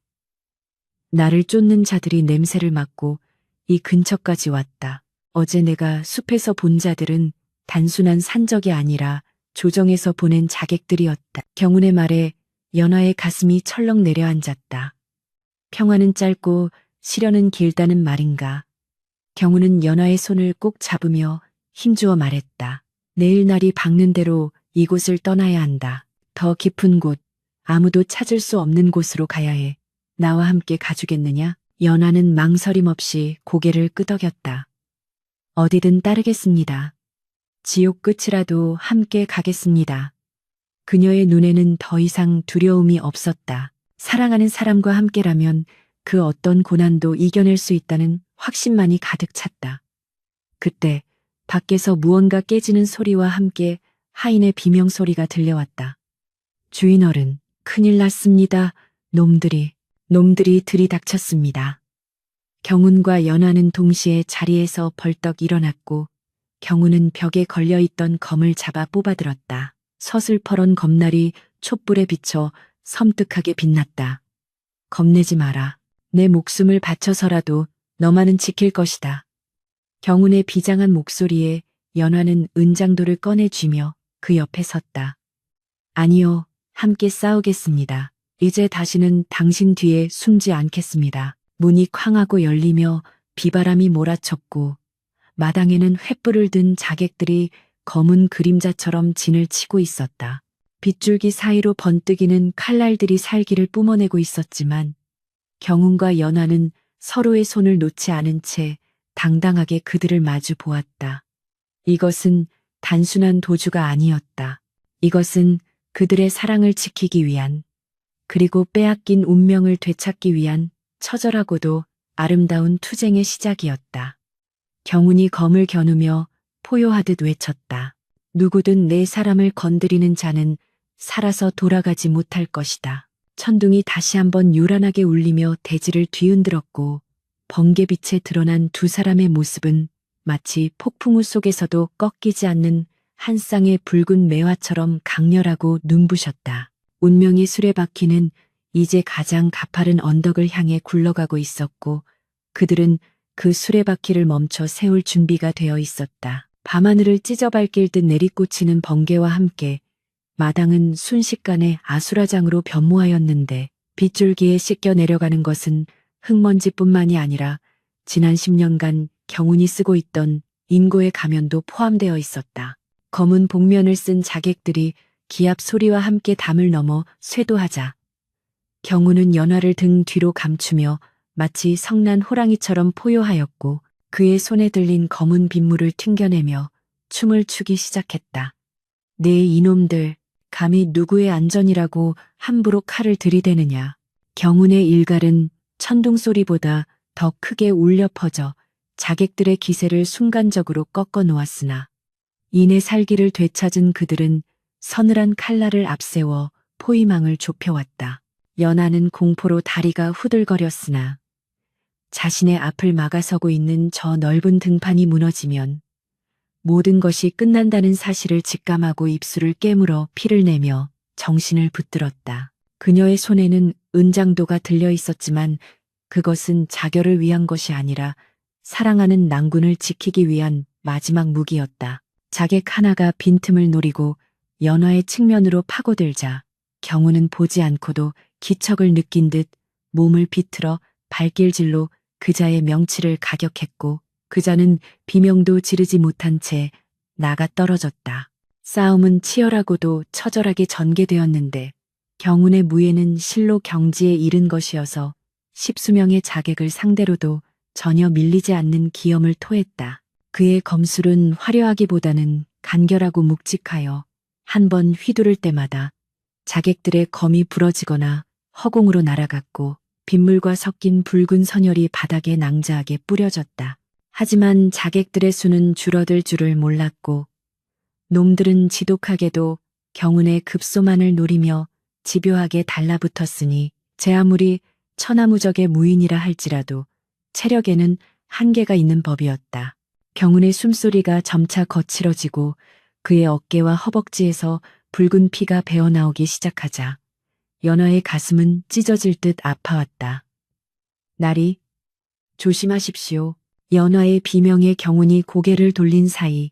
나를 쫓는 자들이 냄새를 맡고 이 근처까지 왔다. 어제 내가 숲에서 본 자들은 단순한 산적이 아니라 조정에서 보낸 자객들이었다. 경훈의 말에 연화의 가슴이 철렁 내려앉았다. 평화는 짧고 시련은 길다는 말인가. 경우는 연화의 손을 꼭 잡으며 힘주어 말했다. 내일 날이 밝는 대로 이곳을 떠나야 한다. 더 깊은 곳, 아무도 찾을 수 없는 곳으로 가야 해. 나와 함께 가주겠느냐? 연화는 망설임 없이 고개를 끄덕였다. 어디든 따르겠습니다. 지옥 끝이라도 함께 가겠습니다. 그녀의 눈에는 더 이상 두려움이 없었다. 사랑하는 사람과 함께라면 그 어떤 고난도 이겨낼 수 있다는 확신만이 가득 찼다. 그때 밖에서 무언가 깨지는 소리와 함께 하인의 비명소리가 들려왔다. 주인 어른, 큰일 났습니다. 놈들이 들이닥쳤습니다. 경운과 연화는 동시에 자리에서 벌떡 일어났고 경운은 벽에 걸려있던 검을 잡아 뽑아들었다. 서슬퍼런 검날이 촛불에 비쳐 섬뜩하게 빛났다. 겁내지 마라. 내 목숨을 바쳐서라도 너만은 지킬 것이다. 경운의 비장한 목소리에 연화는 은장도를 꺼내쥐며 그 옆에 섰다. 아니요, 함께 싸우겠습니다. 이제 다시는 당신 뒤에 숨지 않겠습니다. 문이 쾅하고 열리며 비바람이 몰아쳤고 마당에는 횃불을 든 자객들이 검은 그림자처럼 진을 치고 있었다. 빗줄기 사이로 번뜩이는 칼날들이 살기를 뿜어내고 있었지만 경운과 연화는 서로의 손을 놓지 않은 채 당당하게 그들을 마주 보았다. 이것은 단순한 도주가 아니었다. 이것은 그들의 사랑을 지키기 위한, 그리고 빼앗긴 운명을 되찾기 위한 처절하고도 아름다운 투쟁의 시작이었다. 경운이 검을 겨누며 포효하듯 외쳤다. 누구든 내 사람을 건드리는 자는 살아서 돌아가지 못할 것이다. 천둥이 다시 한번 요란하게 울리며 대지를 뒤흔들었고 번개빛에 드러난 두 사람의 모습은 마치 폭풍우 속에서도 꺾이지 않는 한 쌍의 붉은 매화처럼 강렬하고 눈부셨다. 운명의 수레바퀴는 이제 가장 가파른 언덕을 향해 굴러가고 있었고 그들은 그 수레바퀴를 멈춰 세울 준비가 되어 있었다. 밤하늘을 찢어밟길 듯 내리꽂히는 번개와 함께 마당은 순식간에 아수라장으로 변모하였는데 빗줄기에 씻겨 내려가는 것은 흙먼지뿐만이 아니라 지난 10년간 경운이 쓰고 있던 인고의 가면도 포함되어 있었다. 검은 복면을 쓴 자객들이 기압 소리와 함께 담을 넘어 쇄도하자 경운은 연화를 등 뒤로 감추며 마치 성난 호랑이처럼 포효하였고 그의 손에 들린 검은 빗물을 튕겨내며 춤을 추기 시작했다. 네 이놈들, 감히 누구의 안전이라고 함부로 칼을 들이대느냐. 경운의 일갈은 천둥 소리보다 더 크게 울려 퍼져 자객들의 기세를 순간적으로 꺾어 놓았으나 이내 살기를 되찾은 그들은 서늘한 칼날을 앞세워 포위망을 좁혀왔다. 연화는 공포로 다리가 후들거렸으나 자신의 앞을 막아서고 있는 저 넓은 등판이 무너지면 모든 것이 끝난다는 사실을 직감하고 입술을 깨물어 피를 내며 정신을 붙들었다. 그녀의 손에는 은장도가 들려 있었지만 그것은 자결을 위한 것이 아니라 사랑하는 낭군을 지키기 위한 마지막 무기였다. 자객 하나가 빈틈을 노리고 연화의 측면으로 파고들자 경운은 보지 않고도 기척을 느낀 듯 몸을 비틀어 발길질로 그자의 명치를 가격했고 그자는 비명도 지르지 못한 채 나가 떨어졌다. 싸움은 치열하고도 처절하게 전개되었는데 경운의 무예는 실로 경지에 이른 것이어서 십수명의 자객을 상대로도 전혀 밀리지 않는 기염을 토했다. 그의 검술은 화려하기보다는 간결하고 묵직하여 한 번 휘두를 때마다 자객들의 검이 부러지거나 허공으로 날아갔고 빗물과 섞인 붉은 선혈이 바닥에 낭자하게 뿌려졌다. 하지만 자객들의 수는 줄어들 줄을 몰랐고 놈들은 지독하게도 경운의 급소만을 노리며 집요하게 달라붙었으니 제 아무리 천하무적의 무인이라 할지라도 체력에는 한계가 있는 법이었다. 경운의 숨소리가 점차 거칠어지고 그의 어깨와 허벅지에서 붉은 피가 배어나오기 시작하자 연화의 가슴은 찢어질 듯 아파왔다. 나리, 조심하십시오. 연화의 비명에 경운이 고개를 돌린 사이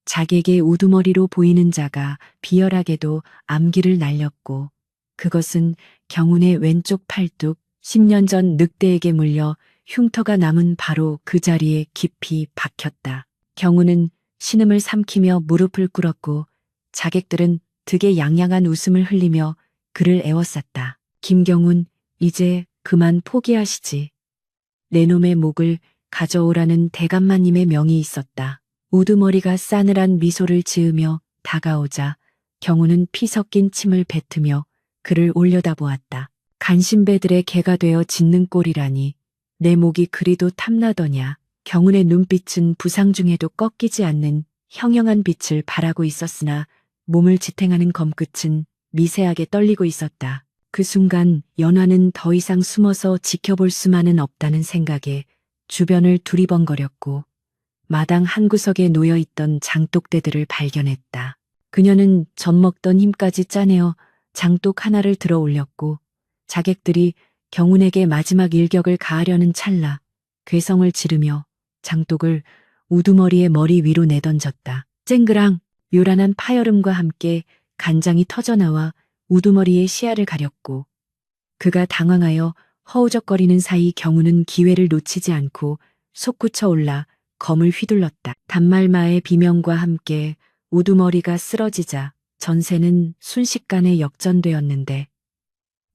자객의 우두머리로 보이는 자가 비열하게도 암기를 날렸고 그것은 경운의 왼쪽 팔뚝 10년 전 늑대에게 물려 흉터가 남은 바로 그 자리에 깊이 박혔다. 경우는 신음을 삼키며 무릎을 꿇었고 자객들은 득에 양양한 웃음을 흘리며 그를 애워쌌다. 김경훈, 이제 그만 포기하시지. 내 놈의 목을 가져오라는 대감마님의 명이 있었다. 우두머리가 싸늘한 미소를 지으며 다가오자 경우는 피 섞인 침을 뱉으며 그를 올려다보았다. 간신배들의 개가 되어 짖는 꼴이라니 내 목이 그리도 탐나더냐. 경훈의 눈빛은 부상 중에도 꺾이지 않는 형형한 빛을 발하고 있었으나 몸을 지탱하는 검끝은 미세하게 떨리고 있었다. 그 순간 연화는 더 이상 숨어서 지켜볼 수만은 없다는 생각에 주변을 두리번거렸고 마당 한구석에 놓여있던 장독대들을 발견했다. 그녀는 젖먹던 힘까지 짜내어 장독 하나를 들어 올렸고 자객들이 경훈에게 마지막 일격을 가하려는 찰나 괴성을 지르며 장독을 우두머리의 머리 위로 내던졌다. 쨍그랑 요란한 파열음과 함께 간장이 터져나와 우두머리의 시야를 가렸고 그가 당황하여 허우적거리는 사이 경훈은 기회를 놓치지 않고 솟구쳐 올라 검을 휘둘렀다. 단말마의 비명과 함께 우두머리가 쓰러지자 전세는 순식간에 역전되었는데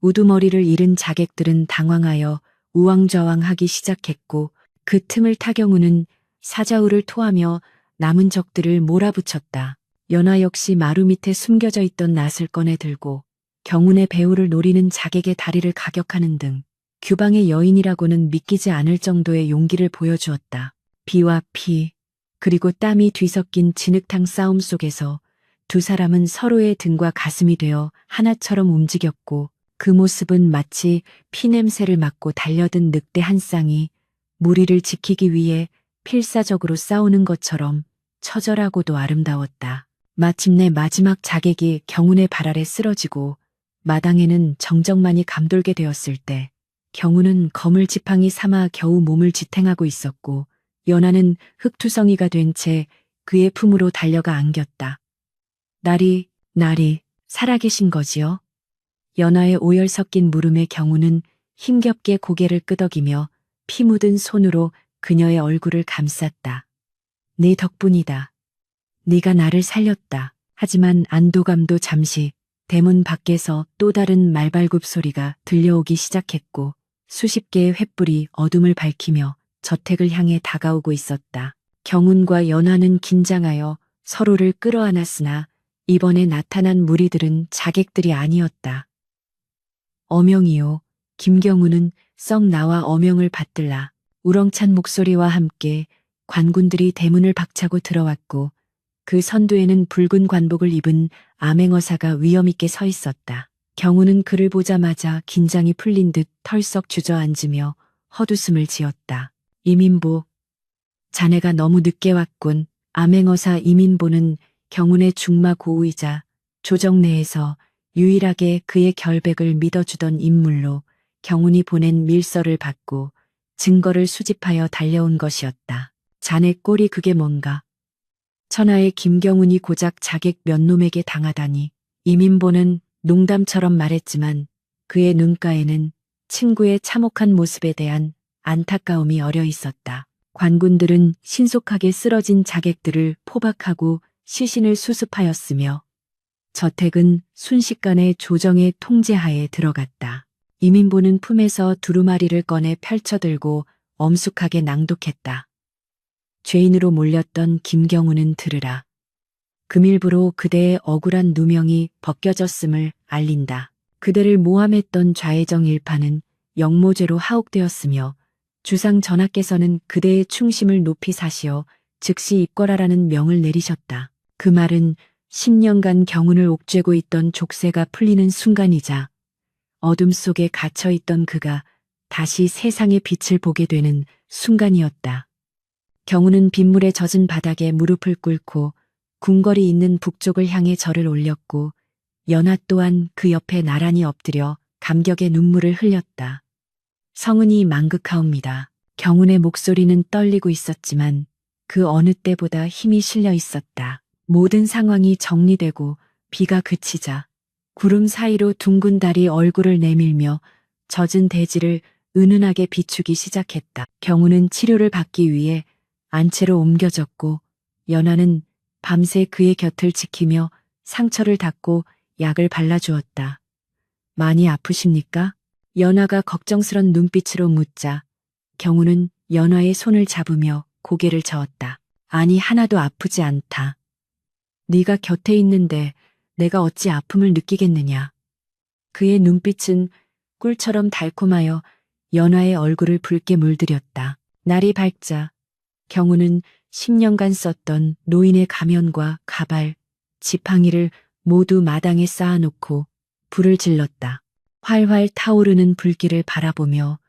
우두머리를 잃은 자객들은 당황하여 우왕좌왕하기 시작했고 그 틈을 타 경우는 사자우를 토하며 남은 적들을 몰아붙였다. 연화 역시 마루 밑에 숨겨져 있던 낫을 꺼내 들고 경훈의 배우를 노리는 자객의 다리를 가격하는 등 규방의 여인이라고는 믿기지 않을 정도의 용기를 보여주었다. 비와 피, 그리고 땀이 뒤섞인 진흙탕 싸움 속에서 두 사람은 서로의 등과 가슴이 되어 하나처럼 움직였고 그 모습은 마치 피냄새를 맡고 달려든 늑대 한 쌍이 무리를 지키기 위해 필사적으로 싸우는 것처럼 처절하고도 아름다웠다. 마침내 마지막 자객이 경훈의 발 아래 쓰러지고 마당에는 정적만이 감돌게 되었을 때 경훈은 검을 지팡이 삼아 겨우 몸을 지탱하고 있었고 연화는 흙투성이가 된 채 그의 품으로 달려가 안겼다. 나리, 살아계신 거지요? 연화의 오열 섞인 물음에 경훈은 힘겹게 고개를 끄덕이며 피 묻은 손으로 그녀의 얼굴을 감쌌다. 네 덕분이다. 네가 나를 살렸다. 하지만 안도감도 잠시 대문 밖에서 또 다른 말발굽 소리가 들려오기 시작했고 수십 개의 횃불이 어둠을 밝히며 저택을 향해 다가오고 있었다. 경훈과 연화는 긴장하여 서로를 끌어안았으나 이번에 나타난 무리들은 자객들이 아니었다. 어명이요. 김경훈은 썩 나와 어명을 받들라. 우렁찬 목소리와 함께 관군들이 대문을 박차고 들어왔고 그 선두에는 붉은 관복을 입은 암행어사가 위엄있게 서 있었다. 경훈은 그를 보자마자 긴장이 풀린 듯 털썩 주저앉으며 헛웃음을 지었다. 이민보, 자네가 너무 늦게 왔군. 암행어사 이민보는 경훈의 중마 고우이자 조정 내에서 유일하게 그의 결백을 믿어주던 인물로 경훈이 보낸 밀서를 받고 증거를 수집하여 달려온 것이었다. 자네 꼴이 그게 뭔가? 천하의 김경훈이 고작 자객 몇 놈에게 당하다니. 이민보는 농담처럼 말했지만 그의 눈가에는 친구의 참혹한 모습에 대한 안타까움이 어려 있었다. 관군들은 신속하게 쓰러진 자객들을 포박하고 시신을 수습하였으며 저택은 순식간에 조정의 통제하에 들어갔다. 이민보는 품에서 두루마리를 꺼내 펼쳐들고 엄숙하게 낭독했다. 죄인으로 몰렸던 김경훈은 들으라. 금일부로 그대의 억울한 누명이 벗겨졌음을 알린다. 그대를 모함했던 좌회정 일파는 영모죄로 하옥되었으며 주상 전하께서는 그대의 충심을 높이 사시어 즉시 입궐하라는 명을 내리셨다. 그 말은 10년간 경훈을 옥죄고 있던 족쇄가 풀리는 순간이자 어둠 속에 갇혀있던 그가 다시 세상의 빛을 보게 되는 순간이었다. 경훈은 빗물에 젖은 바닥에 무릎을 꿇고 궁궐이 있는 북쪽을 향해 절을 올렸고 연하 또한 그 옆에 나란히 엎드려 감격의 눈물을 흘렸다. 성은이 망극하옵니다. 경훈의 목소리는 떨리고 있었지만 그 어느 때보다 힘이 실려 있었다. 모든 상황이 정리되고 비가 그치자 구름 사이로 둥근 달이 얼굴을 내밀며 젖은 대지를 은은하게 비추기 시작했다. 경우는 치료를 받기 위해 안채로 옮겨졌고 연화는 밤새 그의 곁을 지키며 상처를 닦고 약을 발라주었다. 많이 아프십니까? 연화가 걱정스런 눈빛으로 묻자 경우는 연화의 손을 잡으며 고개를 저었다. 아니, 하나도 아프지 않다. 네가 곁에 있는데 내가 어찌 아픔을 느끼겠느냐. 그의 눈빛은 꿀처럼 달콤하여 연화의 얼굴을 붉게 물들였다. 날이 밝자 경우는 10년간 썼던 노인의 가면과 가발, 지팡이를 모두 마당에 쌓아놓고 불을 질렀다. 활활 타오르는 불길을 바라보며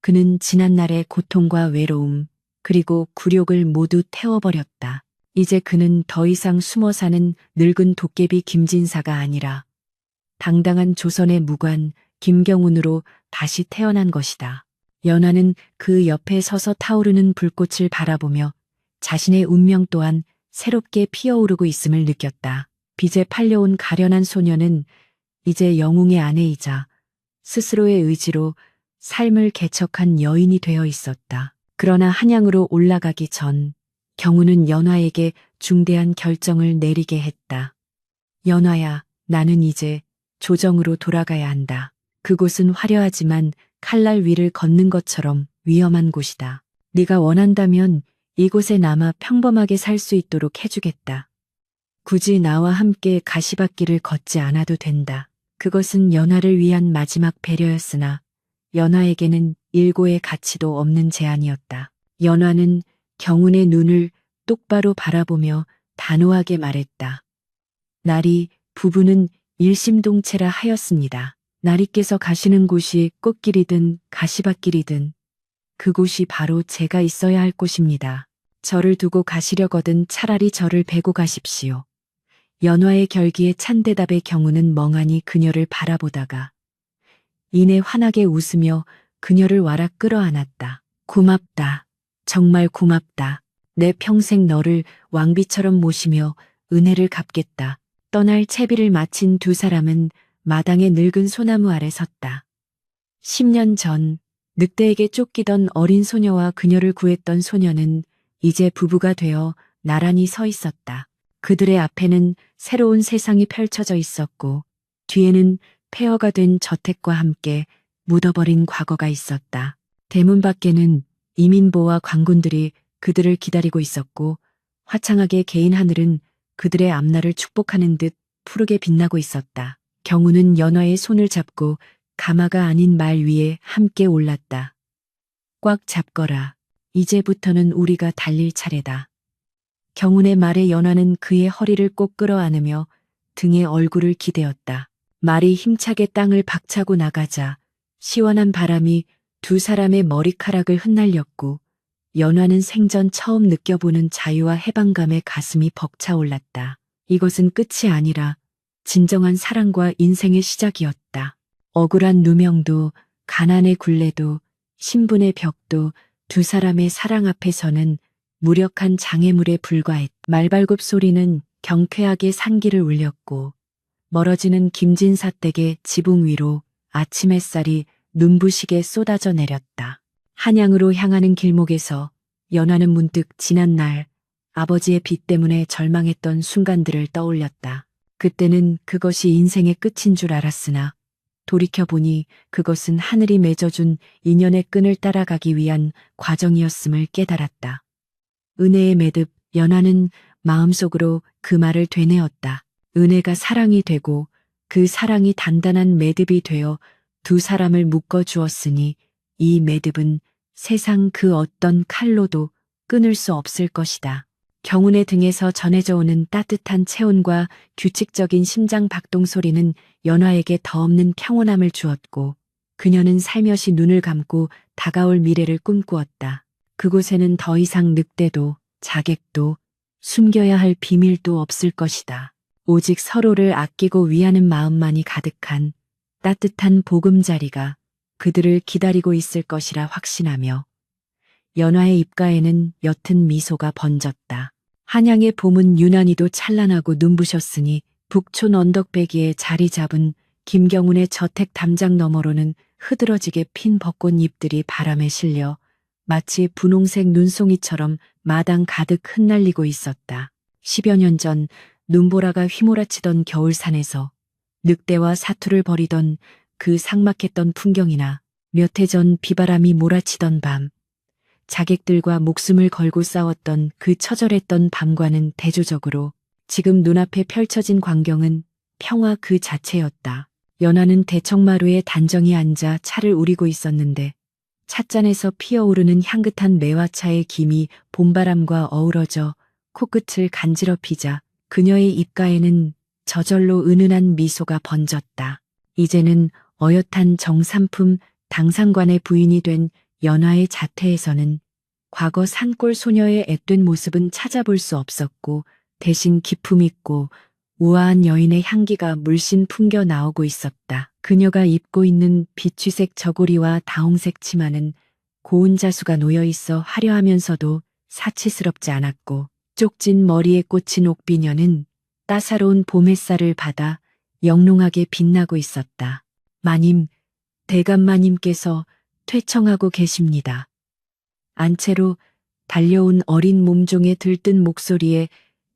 그는 지난날의 고통과 외로움, 그리고 굴욕을 모두 태워버렸다. 이제 그는 더 이상 숨어 사는 늙은 도깨비 김진사가 아니라 당당한 조선의 무관 김경운으로 다시 태어난 것이다. 연화는 그 옆에 서서 타오르는 불꽃을 바라보며 자신의 운명 또한 새롭게 피어오르고 있음을 느꼈다. 빚에 팔려온 가련한 소녀는 이제 영웅의 아내이자 스스로의 의지로 삶을 개척한 여인이 되어 있었다. 그러나 한양으로 올라가기 전 경우는 연화에게 중대한 결정을 내리게 했다. 연화야, 나는 이제 조정으로 돌아가야 한다. 그곳은 화려하지만 칼날 위를 걷는 것처럼 위험한 곳이다. 네가 원한다면 이곳에 남아 평범하게 살 수 있도록 해주겠다. 굳이 나와 함께 가시밭길을 걷지 않아도 된다. 그것은 연화를 위한 마지막 배려였으나 연화에게는 일고의 가치도 없는 제안이었다. 연화는 경운의 눈을 똑바로 바라보며 단호하게 말했다. 나리 부부는 일심동체라 하였습니다. 나리께서 가시는 곳이 꽃길이든 가시밭길이든 그곳이 바로 제가 있어야 할 곳입니다. 저를 두고 가시려거든 차라리 저를 베고 가십시오. 연화의 결기에 찬 대답의 경우는 멍하니 그녀를 바라보다가 이내 환하게 웃으며 그녀를 와락 끌어안았다. 고맙다. 정말 고맙다. 내 평생 너를 왕비처럼 모시며 은혜를 갚겠다. 떠날 채비를 마친 두 사람은 마당의 늙은 소나무 아래 섰다. 10년 전 늑대에게 쫓기던 어린 소녀와 그녀를 구했던 소녀는 이제 부부가 되어 나란히 서 있었다. 그들의 앞에는 새로운 세상이 펼쳐져 있었고 뒤에는 폐허가 된 저택과 함께 묻어버린 과거가 있었다. 대문 밖에는 이민보와 관군들이 그들을 기다리고 있었고 화창하게 개인 하늘은 그들의 앞날을 축복하는 듯 푸르게 빛나고 있었다. 경우는 연화의 손을 잡고 가마가 아닌 말 위에 함께 올랐다. 꽉 잡거라. 이제부터는 우리가 달릴 차례다. 경운의 말에 연화는 그의 허리를 꼭 끌어안으며 등에 얼굴을 기대었다. 말이 힘차게 땅을 박차고 나가자 시원한 바람이 두 사람의 머리카락을 흩날렸고 연화는 생전 처음 느껴보는 자유와 해방감에 가슴이 벅차올랐다. 이것은 끝이 아니라 진정한 사랑과 인생의 시작이었다. 억울한 누명도, 가난의 굴레도, 신분의 벽도 두 사람의 사랑 앞에서는 무력한 장애물에 불과했다. 말발굽 소리는 경쾌하게 산기를 울렸고 멀어지는 김진사 댁의 지붕 위로 아침 햇살이 눈부시게 쏟아져 내렸다. 한양으로 향하는 길목에서 연화는 문득 지난날 아버지의 빚 때문에 절망했던 순간들을 떠올렸다. 그때는 그것이 인생의 끝인 줄 알았으나 돌이켜보니 그것은 하늘이 맺어준 인연의 끈을 따라가기 위한 과정이었음을 깨달았다. 은혜의 매듭, 연화는 마음속으로 그 말을 되뇌었다. 은혜가 사랑이 되고 그 사랑이 단단한 매듭이 되어 두 사람을 묶어주었으니 이 매듭은 세상 그 어떤 칼로도 끊을 수 없을 것이다. 경운의 등에서 전해져 오는 따뜻한 체온과 규칙적인 심장 박동 소리는 연화에게 더없는 평온함을 주었고 그녀는 살며시 눈을 감고 다가올 미래를 꿈꾸었다. 그곳에는 더 이상 늑대도 자객도 숨겨야 할 비밀도 없을 것이다. 오직 서로를 아끼고 위하는 마음만이 가득한 따뜻한 보금자리가 그들을 기다리고 있을 것이라 확신하며 연화의 입가에는 옅은 미소가 번졌다. 한양의 봄은 유난히도 찬란하고 눈부셨으니 북촌 언덕배기에 자리 잡은 김경운의 저택 담장 너머로는 흐드러지게 핀 벚꽃잎들이 바람에 실려 마치 분홍색 눈송이처럼 마당 가득 흩날리고 있었다. 10여 년 전 눈보라가 휘몰아치던 겨울산에서 늑대와 사투를 벌이던 그 삭막했던 풍경이나 몇 해 전 비바람이 몰아치던 밤, 자객들과 목숨을 걸고 싸웠던 그 처절했던 밤과는 대조적으로 지금 눈앞에 펼쳐진 광경은 평화 그 자체였다. 연하는 대청마루에 단정히 앉아 차를 우리고 있었는데 찻잔에서 피어오르는 향긋한 매화차의 김이 봄바람과 어우러져 코끝을 간지럽히자 그녀의 입가에는 저절로 은은한 미소가 번졌다. 이제는 어엿한 정삼품 당상관의 부인이 된 연하의 자태에서는 과거 산골 소녀의 앳된 모습은 찾아볼 수 없었고 대신 기품 있고 우아한 여인의 향기가 물씬 풍겨 나오고 있었다. 그녀가 입고 있는 비취색 저고리와 다홍색 치마는 고운 자수가 놓여 있어 화려하면서도 사치스럽지 않았고 쪽진 머리에 꽂힌 옥비녀는 따사로운 봄 햇살을 받아 영롱하게 빛나고 있었다. 마님, 대감마님께서 퇴청하고 계십니다. 안채로 달려온 어린 몸종의 들뜬 목소리에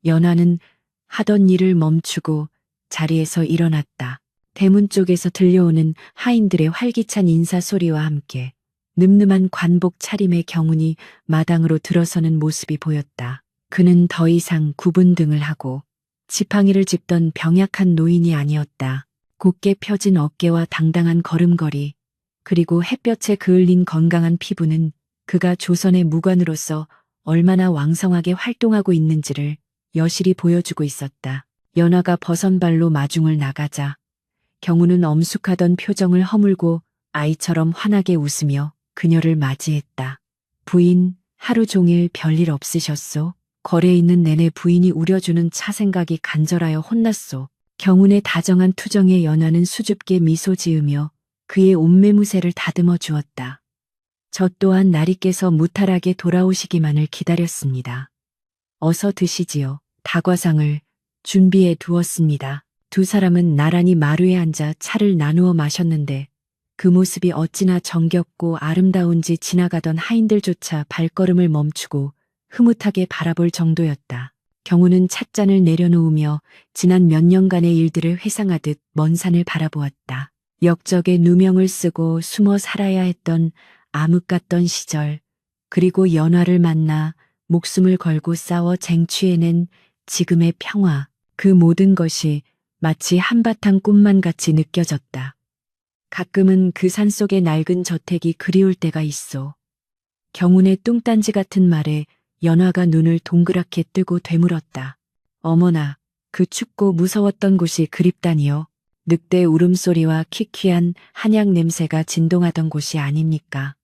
연하는 하던 일을 멈추고 자리에서 일어났다. 대문 쪽에서 들려오는 하인들의 활기찬 인사 소리와 함께 늠름한 관복 차림의 경운이 마당으로 들어서는 모습이 보였다. 그는 더 이상 구분등을 하고 지팡이를 짚던 병약한 노인이 아니었다. 곧게 펴진 어깨와 당당한 걸음걸이, 그리고 햇볕에 그을린 건강한 피부는 그가 조선의 무관으로서 얼마나 왕성하게 활동하고 있는지를 여실히 보여주고 있었다. 연하가 버선발로 마중을 나가자 경우는 엄숙하던 표정을 허물고 아이처럼 환하게 웃으며 그녀를 맞이했다. 부인, 하루 종일 별일 없으셨소? 거리에 있는 내내 부인이 우려주는 차 생각이 간절하여 혼났소. 경운의 다정한 투정에 연하는 수줍게 미소 지으며 그의 옷매무새를 다듬어 주었다. 저 또한 날이께서 무탈하게 돌아오시기만을 기다렸습니다. 어서 드시지요. 다과상을 준비해 두었습니다. 두 사람은 나란히 마루에 앉아 차를 나누어 마셨는데 그 모습이 어찌나 정겹고 아름다운지 지나가던 하인들조차 발걸음을 멈추고 흐뭇하게 바라볼 정도였다. 경우는 찻잔을 내려놓으며 지난 몇 년간의 일들을 회상하듯 먼 산을 바라보았다. 역적의 누명을 쓰고 숨어 살아야 했던 암흑 같던 시절, 그리고 연화를 만나 목숨을 걸고 싸워 쟁취해낸 지금의 평화, 그 모든 것이 마치 한바탕 꿈만 같이 느껴졌다. 가끔은 그 산속의 낡은 저택이 그리울 때가 있어. 경운의 뚱딴지 같은 말에 연화가 눈을 동그랗게 뜨고 되물었다. 어머나, 그 춥고 무서웠던 곳이 그립다니요. 늑대 울음소리와 키키한 한약 냄새가 진동하던 곳이 아닙니까?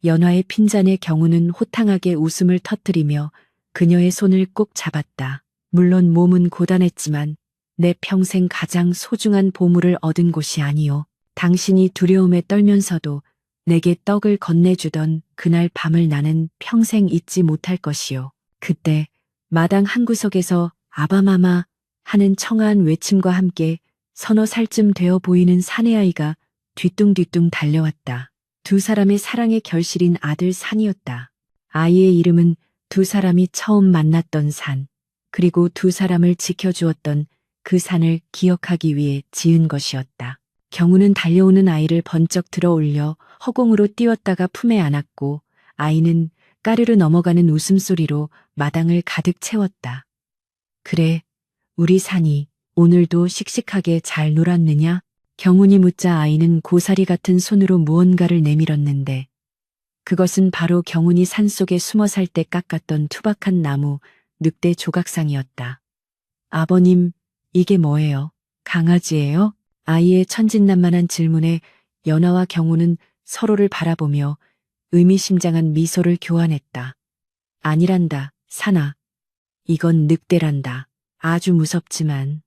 연화의 핀잔에 경우는 호탕하게 웃음을 터뜨리며 그녀의 손을 꼭 잡았다. 물론 몸은 고단했지만 내 평생 가장 소중한 보물을 얻은 곳이 아니요. 당신이 두려움에 떨면서도 내게 떡을 건네주던 그날 밤을 나는 평생 잊지 못할 것이요. 그때 마당 한구석에서 아바마마 하는 청아한 외침과 함께 서너 살쯤 되어 보이는 사내아이가 뒤뚱뒤뚱 달려왔다. 두 사람의 사랑의 결실인 아들 산이었다. 아이의 이름은 두 사람이 처음 만났던 산, 그리고 두 사람을 지켜주었던 그 산을 기억하기 위해 지은 것이었다. 경우는 달려오는 아이를 번쩍 들어 올려 허공으로 띄웠다가 품에 안았고 아이는 까르르 넘어가는 웃음소리로 마당을 가득 채웠다. 그래, 우리 산이 오늘도 씩씩하게 잘 놀았느냐? 경운이 묻자 아이는 고사리 같은 손으로 무언가를 내밀었는데 그것은 바로 경운이 산속에 숨어 살 때 깎았던 투박한 나무 늑대 조각상이었다. 아버님, 이게 뭐예요? 강아지예요? 아이의 천진난만한 질문에 연하와 경우는 서로를 바라보며 의미심장한 미소를 교환했다. 아니란다, 산아. 이건 늑대란다. 아주 무섭지만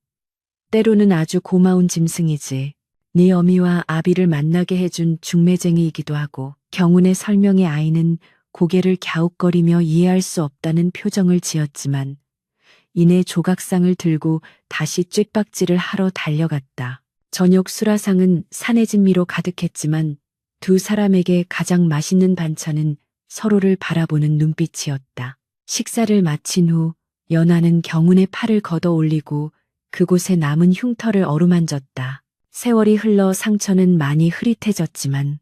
때로는 아주 고마운 짐승이지. 네 어미와 아비를 만나게 해준 중매쟁이이기도 하고. 경운의 설명에 아이는 고개를 갸웃거리며 이해할 수 없다는 표정을 지었지만 이내 조각상을 들고 다시 쨉박질을 하러 달려갔다. 저녁 수라상은 산의 진미로 가득했지만 두 사람에게 가장 맛있는 반찬은 서로를 바라보는 눈빛이었다. 식사를 마친 후 연하는 경운의 팔을 걷어 올리고 그곳에 남은 흉터를 어루만졌다. 세월이 흘러 상처는 많이 흐릿해졌지만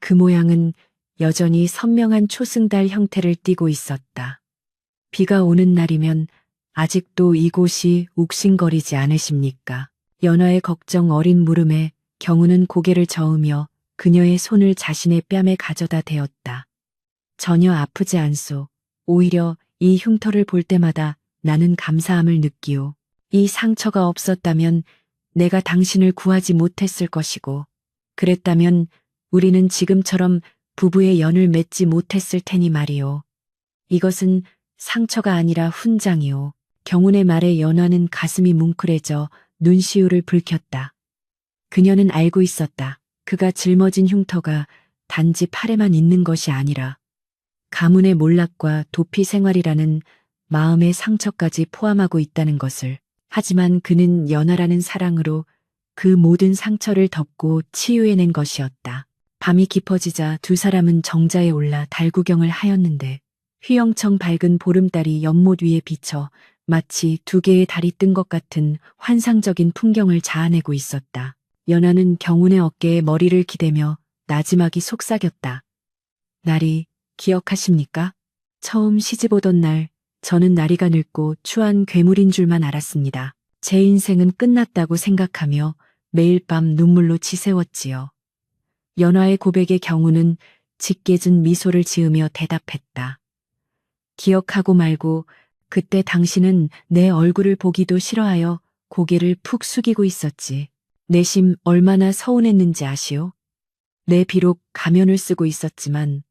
그 모양은 여전히 선명한 초승달 형태를 띠고 있었다. 비가 오는 날이면 아직도 이곳이 욱신거리지 않으십니까? 연하의 걱정 어린 물음에 경우는 고개를 저으며 그녀의 손을 자신의 뺨에 가져다 대었다. 전혀 아프지 않소. 오히려 이 흉터를 볼 때마다 나는 감사함을 느끼오. 이 상처가 없었다면 내가 당신을 구하지 못했을 것이고, 그랬다면 우리는 지금처럼 부부의 연을 맺지 못했을 테니 말이오. 이것은 상처가 아니라 훈장이오. 경운의 말에 연화는 가슴이 뭉클해져 눈시울을 붉혔다. 그녀는 알고 있었다. 그가 짊어진 흉터가 단지 팔에만 있는 것이 아니라 가문의 몰락과 도피 생활이라는 마음의 상처까지 포함하고 있다는 것을. 하지만 그는 연하라는 사랑으로 그 모든 상처를 덮고 치유해낸 것이었다. 밤이 깊어지자 두 사람은 정자에 올라 달 구경을 하였는데 휘영청 밝은 보름달이 연못 위에 비쳐 마치 두 개의 달이 뜬 것 같은 환상적인 풍경을 자아내고 있었다. 연하는 경운의 어깨에 머리를 기대며 나지막이 속삭였다. 나리, 기억하십니까? 처음 시집오던 날 저는 나리가 늙고 추한 괴물인 줄만 알았습니다. 제 인생은 끝났다고 생각하며 매일 밤 눈물로 지새웠지요. 연화의 고백에 경우는 짙게진 미소를 지으며 대답했다. 기억하고 말고 그때 당신은 내 얼굴을 보기도 싫어하여 고개를 푹 숙이고 있었지. 내심 얼마나 서운했는지 아시오? 내 비록 가면을 쓰고 있었지만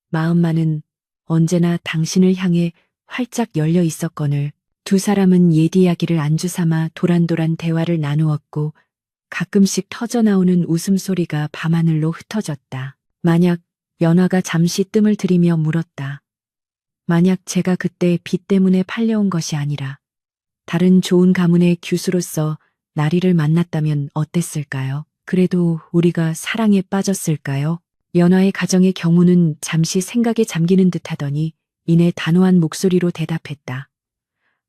마음만은 언제나 당신을 향해 활짝 열려 있었거늘. 두 사람은 옛 이야기를 안주 삼아 도란도란 대화를 나누었고 가끔씩 터져나오는 웃음소리가 밤하늘로 흩어졌다. 만약 연화가 잠시 뜸을 들이며 물었다. 만약 제가 그때 빚 때문에 팔려온 것이 아니라 다른 좋은 가문의 규수로서 나리를 만났다면 어땠을까요? 그래도 우리가 사랑에 빠졌을까요? 연화의 가정의 경우는 잠시 생각에 잠기는 듯 하더니 이내 단호한 목소리로 대답했다.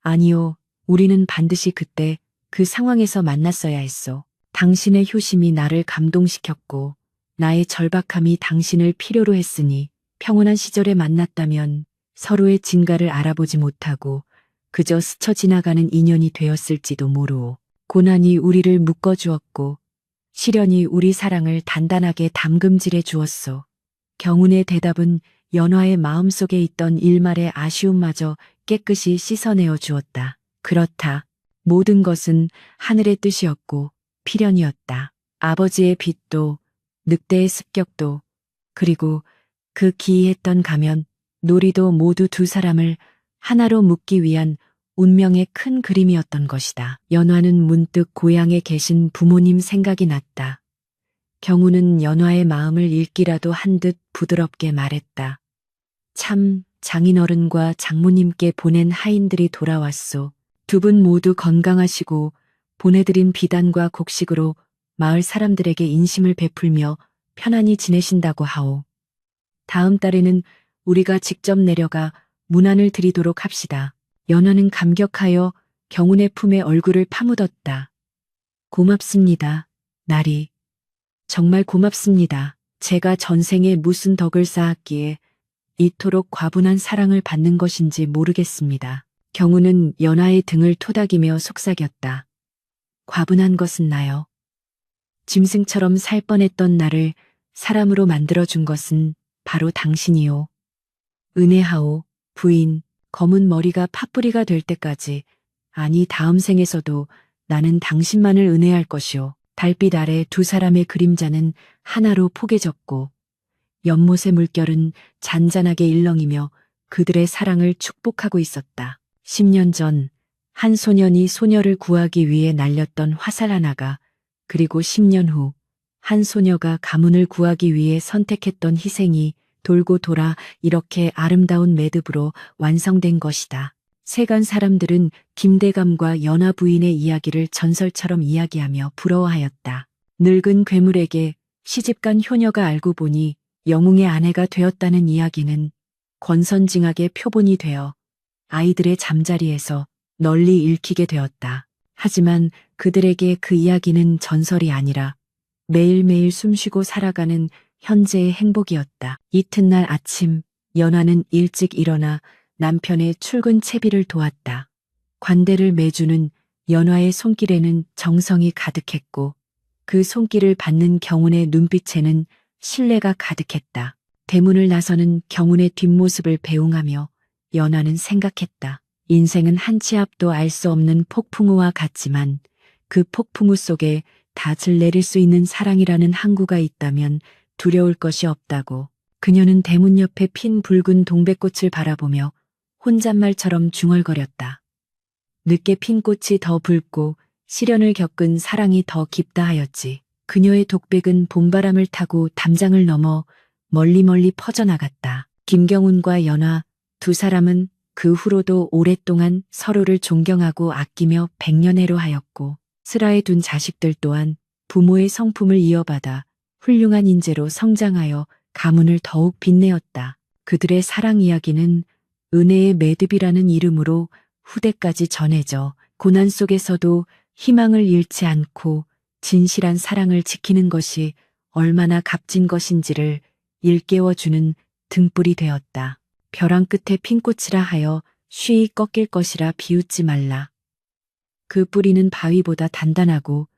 아니요, 우리는 반드시 그때 그 상황에서 만났어야 했소. 당신의 효심이 나를 감동시켰고 나의 절박함이 당신을 필요로 했으니 평온한 시절에 만났다면 서로의 진가를 알아보지 못하고 그저 스쳐 지나가는 인연이 되었을지도 모르오. 고난이 우리를 묶어주었고 시련이 우리 사랑을 단단하게 담금질해 주었소. 경운의 대답은 연화의 마음속에 있던 일말의 아쉬움마저 깨끗이 씻어내어 주었다. 그렇다. 모든 것은 하늘의 뜻이었고 필연이었다. 아버지의 빚도 늑대의 습격도 그리고 그 기이했던 가면 놀이도 모두 두 사람을 하나로 묶기 위한 운명의 큰 그림이었던 것이다. 연화는 문득 고향에 계신 부모님 생각이 났다. 경우는 연화의 마음을 읽기라도 한 듯 부드럽게 말했다. 참, 장인어른과 장모님께 보낸 하인들이 돌아왔소. 두 분 모두 건강하시고 보내드린 비단과 곡식으로 마을 사람들에게 인심을 베풀며 편안히 지내신다고 하오. 다음 달에는 우리가 직접 내려가 문안을 드리도록 합시다. 연화는 감격하여 경운의 품에 얼굴을 파묻었다. 고맙습니다, 나리. 정말 고맙습니다. 제가 전생에 무슨 덕을 쌓았기에 이토록 과분한 사랑을 받는 것인지 모르겠습니다. 경우는 연화의 등을 토닥이며 속삭였다. 과분한 것은 나요. 짐승처럼 살 뻔했던 나를 사람으로 만들어준 것은 바로 당신이요. 은혜하오, 부인. 검은 머리가 팥뿌리가 될 때까지, 아니 다음 생에서도 나는 당신만을 은혜할 것이오. 달빛 아래 두 사람의 그림자는 하나로 포개졌고 연못의 물결은 잔잔하게 일렁이며 그들의 사랑을 축복하고 있었다. 10년 전 한 소년이 소녀를 구하기 위해 날렸던 화살 하나가, 그리고 10년 후 한 소녀가 가문을 구하기 위해 선택했던 희생이 돌고 돌아 이렇게 아름다운 매듭으로 완성된 것이다. 세간 사람들은 김대감과 연화 부인의 이야기를 전설처럼 이야기하며 부러워하였다. 늙은 괴물에게 시집간 효녀가 알고 보니 영웅의 아내가 되었다는 이야기는 권선징악의 표본이 되어 아이들의 잠자리에서 널리 읽히게 되었다. 하지만 그들에게 그 이야기는 전설이 아니라 매일매일 숨쉬고 살아가는 현재의 행복이었다. 이튿날 아침, 연화는 일찍 일어나 남편의 출근 채비를 도왔다. 관대를 매주는 연화의 손길에는 정성이 가득했고 그 손길을 받는 경운의 눈빛에는 신뢰가 가득했다. 대문을 나서는 경운의 뒷모습을 배웅하며 연화는 생각했다. 인생은 한 치 앞도 알 수 없는 폭풍우와 같지만 그 폭풍우 속에 닻을 내릴 수 있는 사랑이라는 항구가 있다면 두려울 것이 없다고. 그녀는 대문 옆에 핀 붉은 동백꽃을 바라보며 혼잣말처럼 중얼거렸다. 늦게 핀 꽃이 더 붉고 시련을 겪은 사랑이 더 깊다 하였지. 그녀의 독백은 봄바람을 타고 담장을 넘어 멀리 퍼져나갔다. 김경운과 연화 두 사람은 그 후로도 오랫동안 서로를 존경하고 아끼며 백년해로 하였고 슬하에 둔 자식들 또한 부모의 성품을 이어받아 훌륭한 인재로 성장하여 가문을 더욱 빛내었다. 그들의 사랑 이야기는 은혜의 매듭이라는 이름으로 후대까지 전해져 고난 속에서도 희망을 잃지 않고 진실한 사랑을 지키는 것이 얼마나 값진 것인지를 일깨워주는 등불이 되었다. 벼랑 끝에 핀 꽃이라 하여 쉬이 꺾일 것이라 비웃지 말라. 그 뿌리는 바위보다 단단하고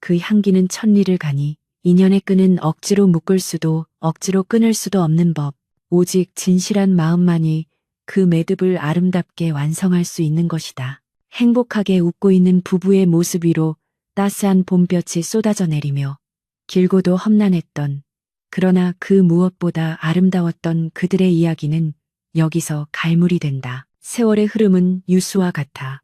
그 향기는 천리를 가니 인연의 끈은 억지로 묶을 수도 억지로 끊을 수도 없는 법. 오직 진실한 마음만이 그 매듭을 아름답게 완성할 수 있는 것이다. 행복하게 웃고 있는 부부의 모습 위로 따스한 봄볕이 쏟아져 내리며 길고도 험난했던 그러나 그 무엇보다 아름다웠던 그들의 이야기는 여기서 갈물이 된다. 세월의 흐름은 유수와 같아.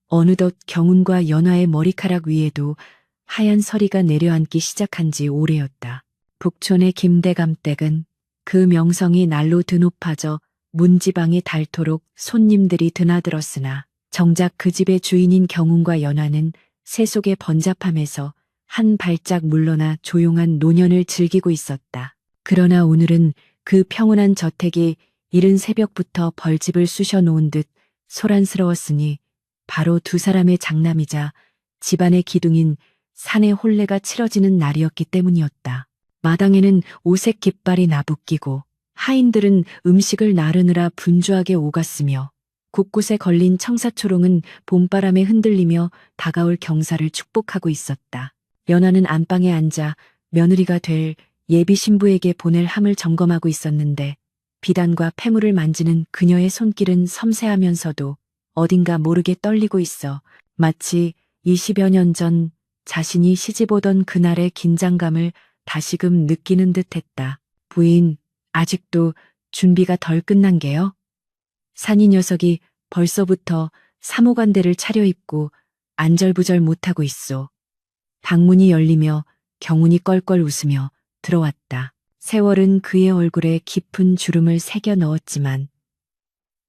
어느덧 경운과 연화의 머리카락 위에도 하얀 서리가 내려앉기 시작한 지 오래였다. 북촌의 김대감댁은 그 명성이 날로 드높아져 문지방이 닳도록 손님들이 드나들었으나 정작 그 집의 주인인 경운과 연화는 세속의 번잡함에서 한 발짝 물러나 조용한 노년을 즐기고 있었다. 그러나 오늘은 그 평온한 저택이 이른 새벽부터 벌집을 쑤셔 놓은 듯 소란스러웠으니 바로 두 사람의 장남이자 집안의 기둥인 산의 혼례가 치러지는 날이었기 때문이었다. 마당에는 오색 깃발이 나부끼고 하인들은 음식을 나르느라 분주하게 오갔으며 곳곳에 걸린 청사초롱은 봄바람에 흔들리며 다가올 경사를 축복하고 있었다. 연화는 안방에 앉아 며느리가 될 예비 신부에게 보낼 함을 점검하고 있었는데 비단과 폐물을 만지는 그녀의 손길은 섬세하면서도 어딘가 모르게 떨리고 있어 마치 20여 년 전 자신이 시집 오던 그날의 긴장감을 다시금 느끼는 듯했다. 부인, 아직도 준비가 덜 끝난 게요? 산이 녀석이 벌써부터 사모관대를 차려입고 안절부절 못하고 있소. 방문이 열리며 경운이 껄껄 웃으며 들어왔다. 세월은 그의 얼굴에 깊은 주름을 새겨 넣었지만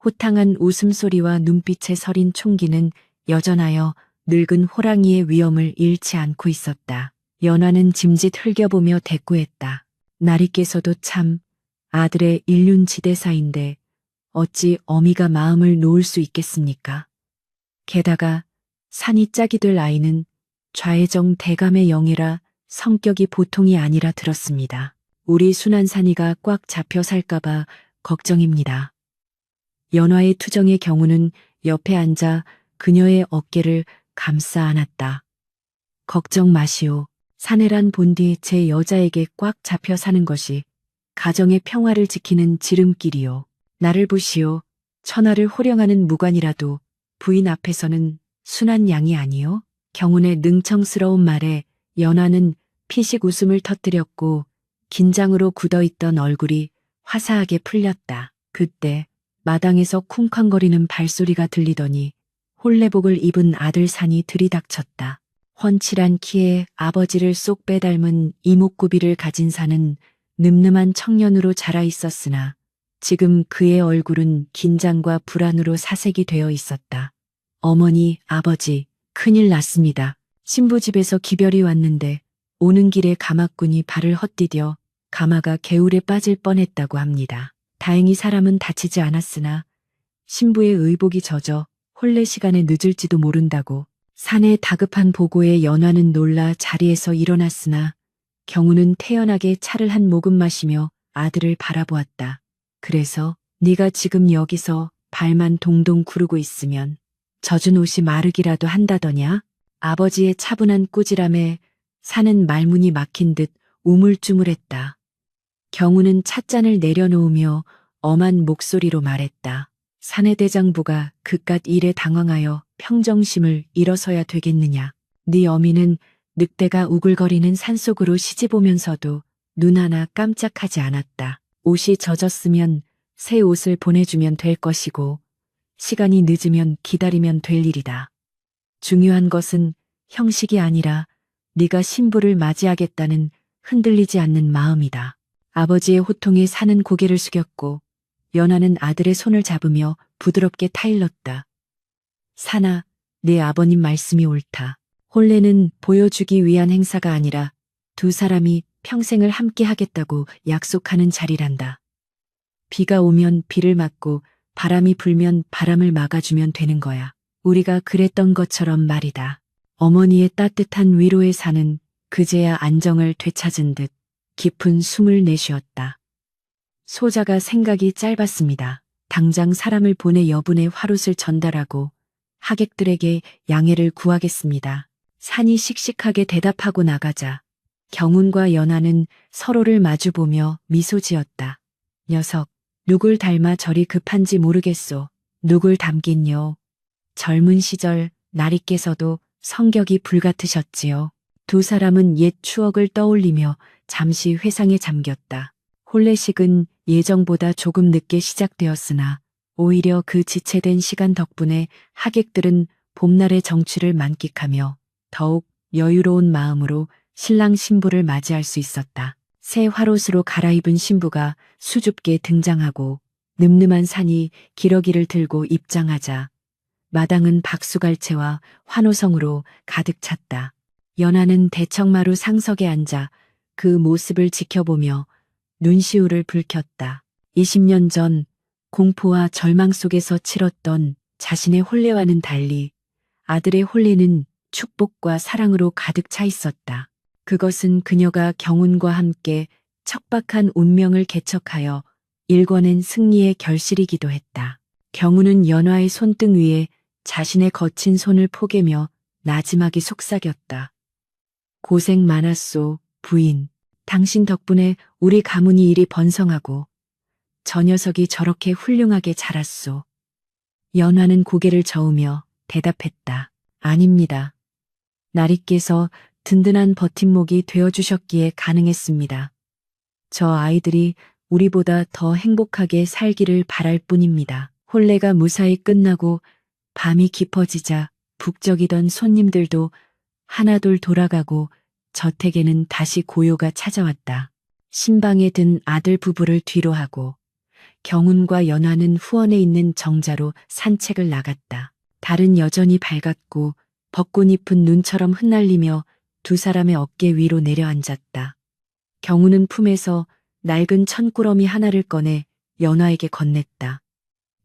호탕한 웃음소리와 눈빛에 서린 총기는 여전하여 늙은 호랑이의 위엄을 잃지 않고 있었다. 연화는 짐짓 흘겨보며 대꾸했다. 나리께서도 참 아들의 일륜지대사인데 어찌 어미가 마음을 놓을 수 있겠습니까? 게다가 산이 짝이 될 아이는 좌혜정 대감의 영이라 성격이 보통이 아니라 들었습니다. 우리 순한산이가 꽉 잡혀 살까봐 걱정입니다. 연화의 투정의 경우는 옆에 앉아 그녀의 어깨를 감싸 안았다. 걱정 마시오. 사내란 본디 제 여자에게 꽉 잡혀 사는 것이 가정의 평화를 지키는 지름길이요. 나를 보시오. 천하를 호령하는 무관이라도 부인 앞에서는 순한 양이 아니요. 경운의 능청스러운 말에 연화는 피식 웃음을 터뜨렸고 긴장으로 굳어있던 얼굴이 화사하게 풀렸다. 그때 마당에서 쿵쾅거리는 발소리가 들리더니 홀레복을 입은 아들 산이 들이닥쳤다. 훤칠한 키에 아버지를 쏙 빼닮은 이목구비를 가진 산은 늠름한 청년으로 자라 있었으나 지금 그의 얼굴은 긴장과 불안으로 사색이 되어 있었다. 어머니, 아버지, 큰일 났습니다. 신부 집에서 기별이 왔는데 오는 길에 가마꾼이 발을 헛디뎌 가마가 개울에 빠질 뻔했다고 합니다. 다행히 사람은 다치지 않았으나 신부의 의복이 젖어 혼례 시간에 늦을지도 모른다고 사내 다급한 보고에 연화는 놀라 자리에서 일어났으나 경우는 태연하게 차를 한 모금 마시며 아들을 바라보았다. 그래서 네가 지금 여기서 발만 동동 구르고 있으면 젖은 옷이 마르기라도 한다더냐? 아버지의 차분한 꾸지람에 사는 말문이 막힌 듯 우물쭈물했다. 경우는 찻잔을 내려놓으며 엄한 목소리로 말했다. 사내대장부가 그깟 일에 당황하여 평정심을 잃어서야 되겠느냐. 네 어미는 늑대가 우글거리는 산속으로 시집 오면서도 눈 하나 깜짝하지 않았다. 옷이 젖었으면 새 옷을 보내주면 될 것이고 시간이 늦으면 기다리면 될 일이다. 중요한 것은 형식이 아니라 네가 신부를 맞이하겠다는 흔들리지 않는 마음이다. 아버지의 호통에 사는 고개를 숙였고 연하는 아들의 손을 잡으며 부드럽게 타일렀다. 사나, 네 아버님 말씀이 옳다. 혼례는 보여주기 위한 행사가 아니라 두 사람이 평생을 함께 하겠다고 약속하는 자리란다. 비가 오면 비를 막고 바람이 불면 바람을 막아주면 되는 거야. 우리가 그랬던 것처럼 말이다. 어머니의 따뜻한 위로에 사는 그제야 안정을 되찾은 듯 깊은 숨을 내쉬었다. 소자가 생각이 짧았습니다. 당장 사람을 보내 여분의 화롯을 전달하고 하객들에게 양해를 구하겠습니다. 산이 씩씩하게 대답하고 나가자 경운과 연하는 서로를 마주보며 미소 지었다. 녀석, 누굴 닮아 저리 급한지 모르겠소. 누굴 닮긴요. 젊은 시절 나리께서도 성격이 불같으셨지요. 두 사람은 옛 추억을 떠올리며 잠시 회상에 잠겼다. 혼례식은 예정보다 조금 늦게 시작되었으나 오히려 그 지체된 시간 덕분에 하객들은 봄날의 정취를 만끽하며 더욱 여유로운 마음으로 신랑 신부를 맞이할 수 있었다. 새 화롯으로 갈아입은 신부가 수줍게 등장하고 늠름한 산이 기러기를 들고 입장하자 마당은 박수갈채와 환호성으로 가득 찼다. 연하는 대청마루 상석에 앉아 그 모습을 지켜보며 눈시울을 붉혔다. 20년 전 공포와 절망 속에서 치렀던 자신의 혼례와는 달리 아들의 혼례는 축복과 사랑으로 가득 차 있었다. 그것은 그녀가 경운과 함께 척박한 운명을 개척하여 일궈낸 승리의 결실이기도 했다. 경운은 연화의 손등 위에 자신의 거친 손을 포개며 나지막이 속삭였다. 고생 많았소, 부인. 당신 덕분에 우리 가문이 이리 번성하고 저 녀석이 저렇게 훌륭하게 자랐소. 연화는 고개를 저으며 대답했다. 아닙니다. 나리께서 든든한 버팀목이 되어주셨기에 가능했습니다. 저 아이들이 우리보다 더 행복하게 살기를 바랄 뿐입니다. 혼례가 무사히 끝나고 밤이 깊어지자 북적이던 손님들도 하나둘 돌아가고 저택에는 다시 고요가 찾아왔다. 신방에 든 아들 부부를 뒤로하고 경운과 연화는 후원에 있는 정자로 산책을 나갔다. 달은 여전히 밝았고 벚꽃잎은 눈처럼 흩날리며 두 사람의 어깨 위로 내려앉았다. 경운은 품에서 낡은 천꾸러미 하나를 꺼내 연화에게 건넸다.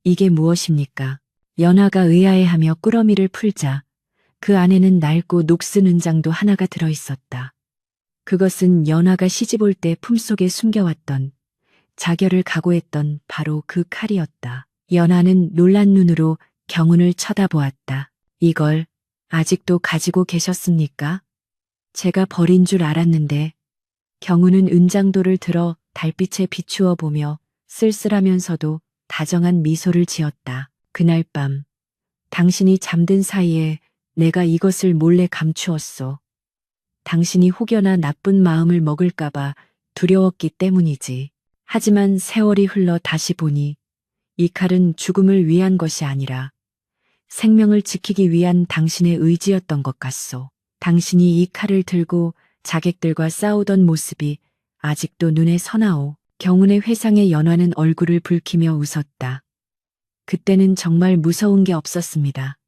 이게 무엇입니까? 연화가 의아해하며 꾸러미를 풀자 그 안에는 낡고 녹슨 은장도 하나가 들어있었다. 그것은 연화가 시집 올 때 품속에 숨겨왔던 자결을 각오했던 바로 그 칼이었다. 연화는 놀란 눈으로 경운을 쳐다보았다. 이걸 아직도 가지고 계셨습니까? 제가 버린 줄 알았는데. 경운은 은장도를 들어 달빛에 비추어 보며 쓸쓸하면서도 다정한 미소를 지었다. 그날 밤 당신이 잠든 사이에 내가 이것을 몰래 감추었소. 당신이 혹여나 나쁜 마음을 먹을까봐 두려웠기 때문이지. 하지만 세월이 흘러 다시 보니 이 칼은 죽음을 위한 것이 아니라 생명을 지키기 위한 당신의 의지였던 것 같소. 당신이 이 칼을 들고 자객들과 싸우던 모습이 아직도 눈에 서나오. 경운의 회상에 연화는 얼굴을 붉히며 웃었다. 그때는 정말 무서운 게 없었습니다.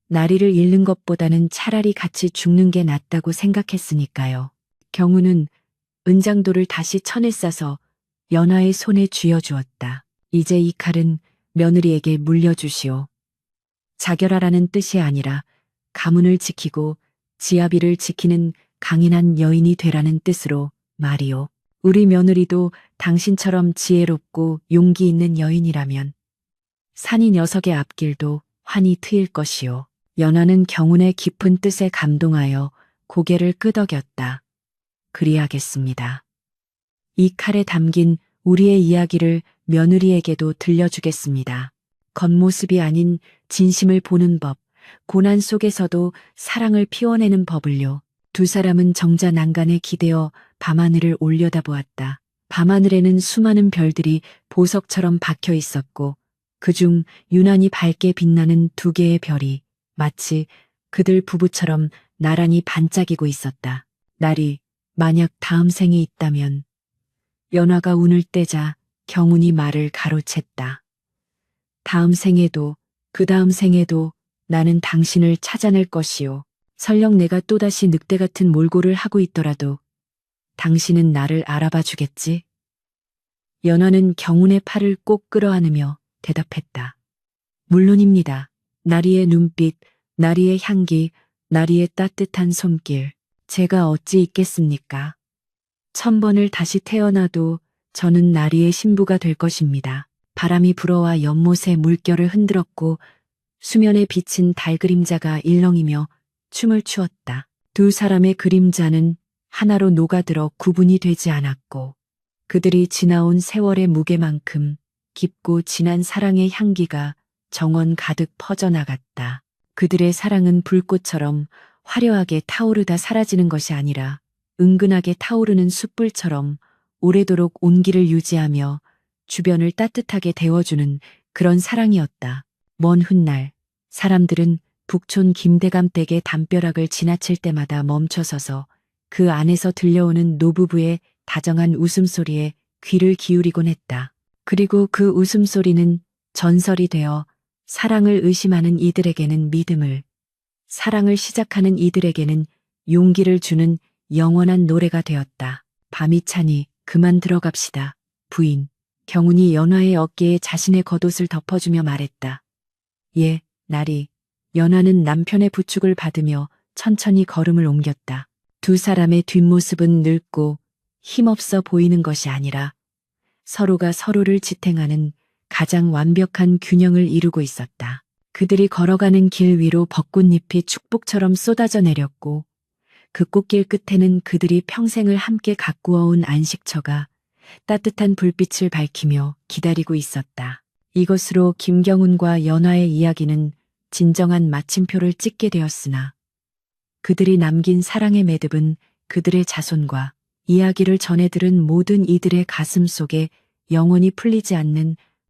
나리를 잃는 것보다는 차라리 같이 죽는 게 낫다고 생각했으니까요. 경우는 은장도를 다시 천에 싸서 연화의 손에 쥐어주었다. 이제 이 칼은 며느리에게 물려주시오. 자결하라는 뜻이 아니라 가문을 지키고 지아비를 지키는 강인한 여인이 되라는 뜻으로 말이오. 우리 며느리도 당신처럼 지혜롭고 용기 있는 여인이라면 산이 녀석의 앞길도 환히 트일 것이오. 연화는 경운의 깊은 뜻에 감동하여 고개를 끄덕였다. 그리하겠습니다. 이 칼에 담긴 우리의 이야기를 며느리에게도 들려주겠습니다. 겉모습이 아닌 진심을 보는 법, 고난 속에서도 사랑을 피워내는 법을요. 두 사람은 정자 난간에 기대어 밤하늘을 올려다보았다. 밤하늘에는 수많은 별들이 보석처럼 박혀 있었고 그중 유난히 밝게 빛나는 두 개의 별이 마치 그들 부부처럼 나란히 반짝이고 있었다. 날이 만약 다음 생에 있다면 연화가 운을 떼자 경운이 말을 가로챘다. 다음 생에도 그 다음 생에도 나는 당신을 찾아낼 것이오. 설령 내가 또다시 늑대 같은 몰골을 하고 있더라도 당신은 나를 알아봐 주겠지? 연화는 경운의 팔을 꼭 끌어안으며 대답했다. 물론입니다. 나리의 눈빛, 나리의 향기, 나리의 따뜻한 손길. 제가 어찌 있겠습니까? 1000번을 다시 태어나도 저는 나리의 신부가 될 것입니다. 바람이 불어와 연못의 물결을 흔들었고 수면에 비친 달 그림자가 일렁이며 춤을 추었다. 두 사람의 그림자는 하나로 녹아들어 구분이 되지 않았고 그들이 지나온 세월의 무게만큼 깊고 진한 사랑의 향기가 정원 가득 퍼져나갔다. 그들의 사랑은 불꽃처럼 화려하게 타오르다 사라지는 것이 아니라 은근하게 타오르는 숯불처럼 오래도록 온기를 유지하며 주변을 따뜻하게 데워주는 그런 사랑이었다. 먼 훗날 사람들은 북촌 김대감 댁의 담벼락을 지나칠 때마다 멈춰서서 그 안에서 들려오는 노부부의 다정한 웃음소리에 귀를 기울이곤 했다. 그리고 그 웃음소리는 전설이 되어 사랑을 의심하는 이들에게는 믿음을, 사랑을 시작하는 이들에게는 용기를 주는 영원한 노래가 되었다. 밤이 차니 그만 들어갑시다. 부인. 경운이 연화의 어깨에 자신의 겉옷을 덮어주며 말했다. 예, 나리. 연화는 남편의 부축을 받으며 천천히 걸음을 옮겼다. 두 사람의 뒷모습은 늙고 힘없어 보이는 것이 아니라 서로가 서로를 지탱하는 가장 완벽한 균형을 이루고 있었다. 그들이 걸어가는 길 위로 벚꽃잎이 축복처럼 쏟아져 내렸고 그 꽃길 끝에는 그들이 평생을 함께 가꾸어온 안식처가 따뜻한 불빛을 밝히며 기다리고 있었다. 이것으로 김경운과 연화의 이야기는 진정한 마침표를 찍게 되었으나 그들이 남긴 사랑의 매듭은 그들의 자손과 이야기를 전해 들은 모든 이들의 가슴 속에 영원히 풀리지 않는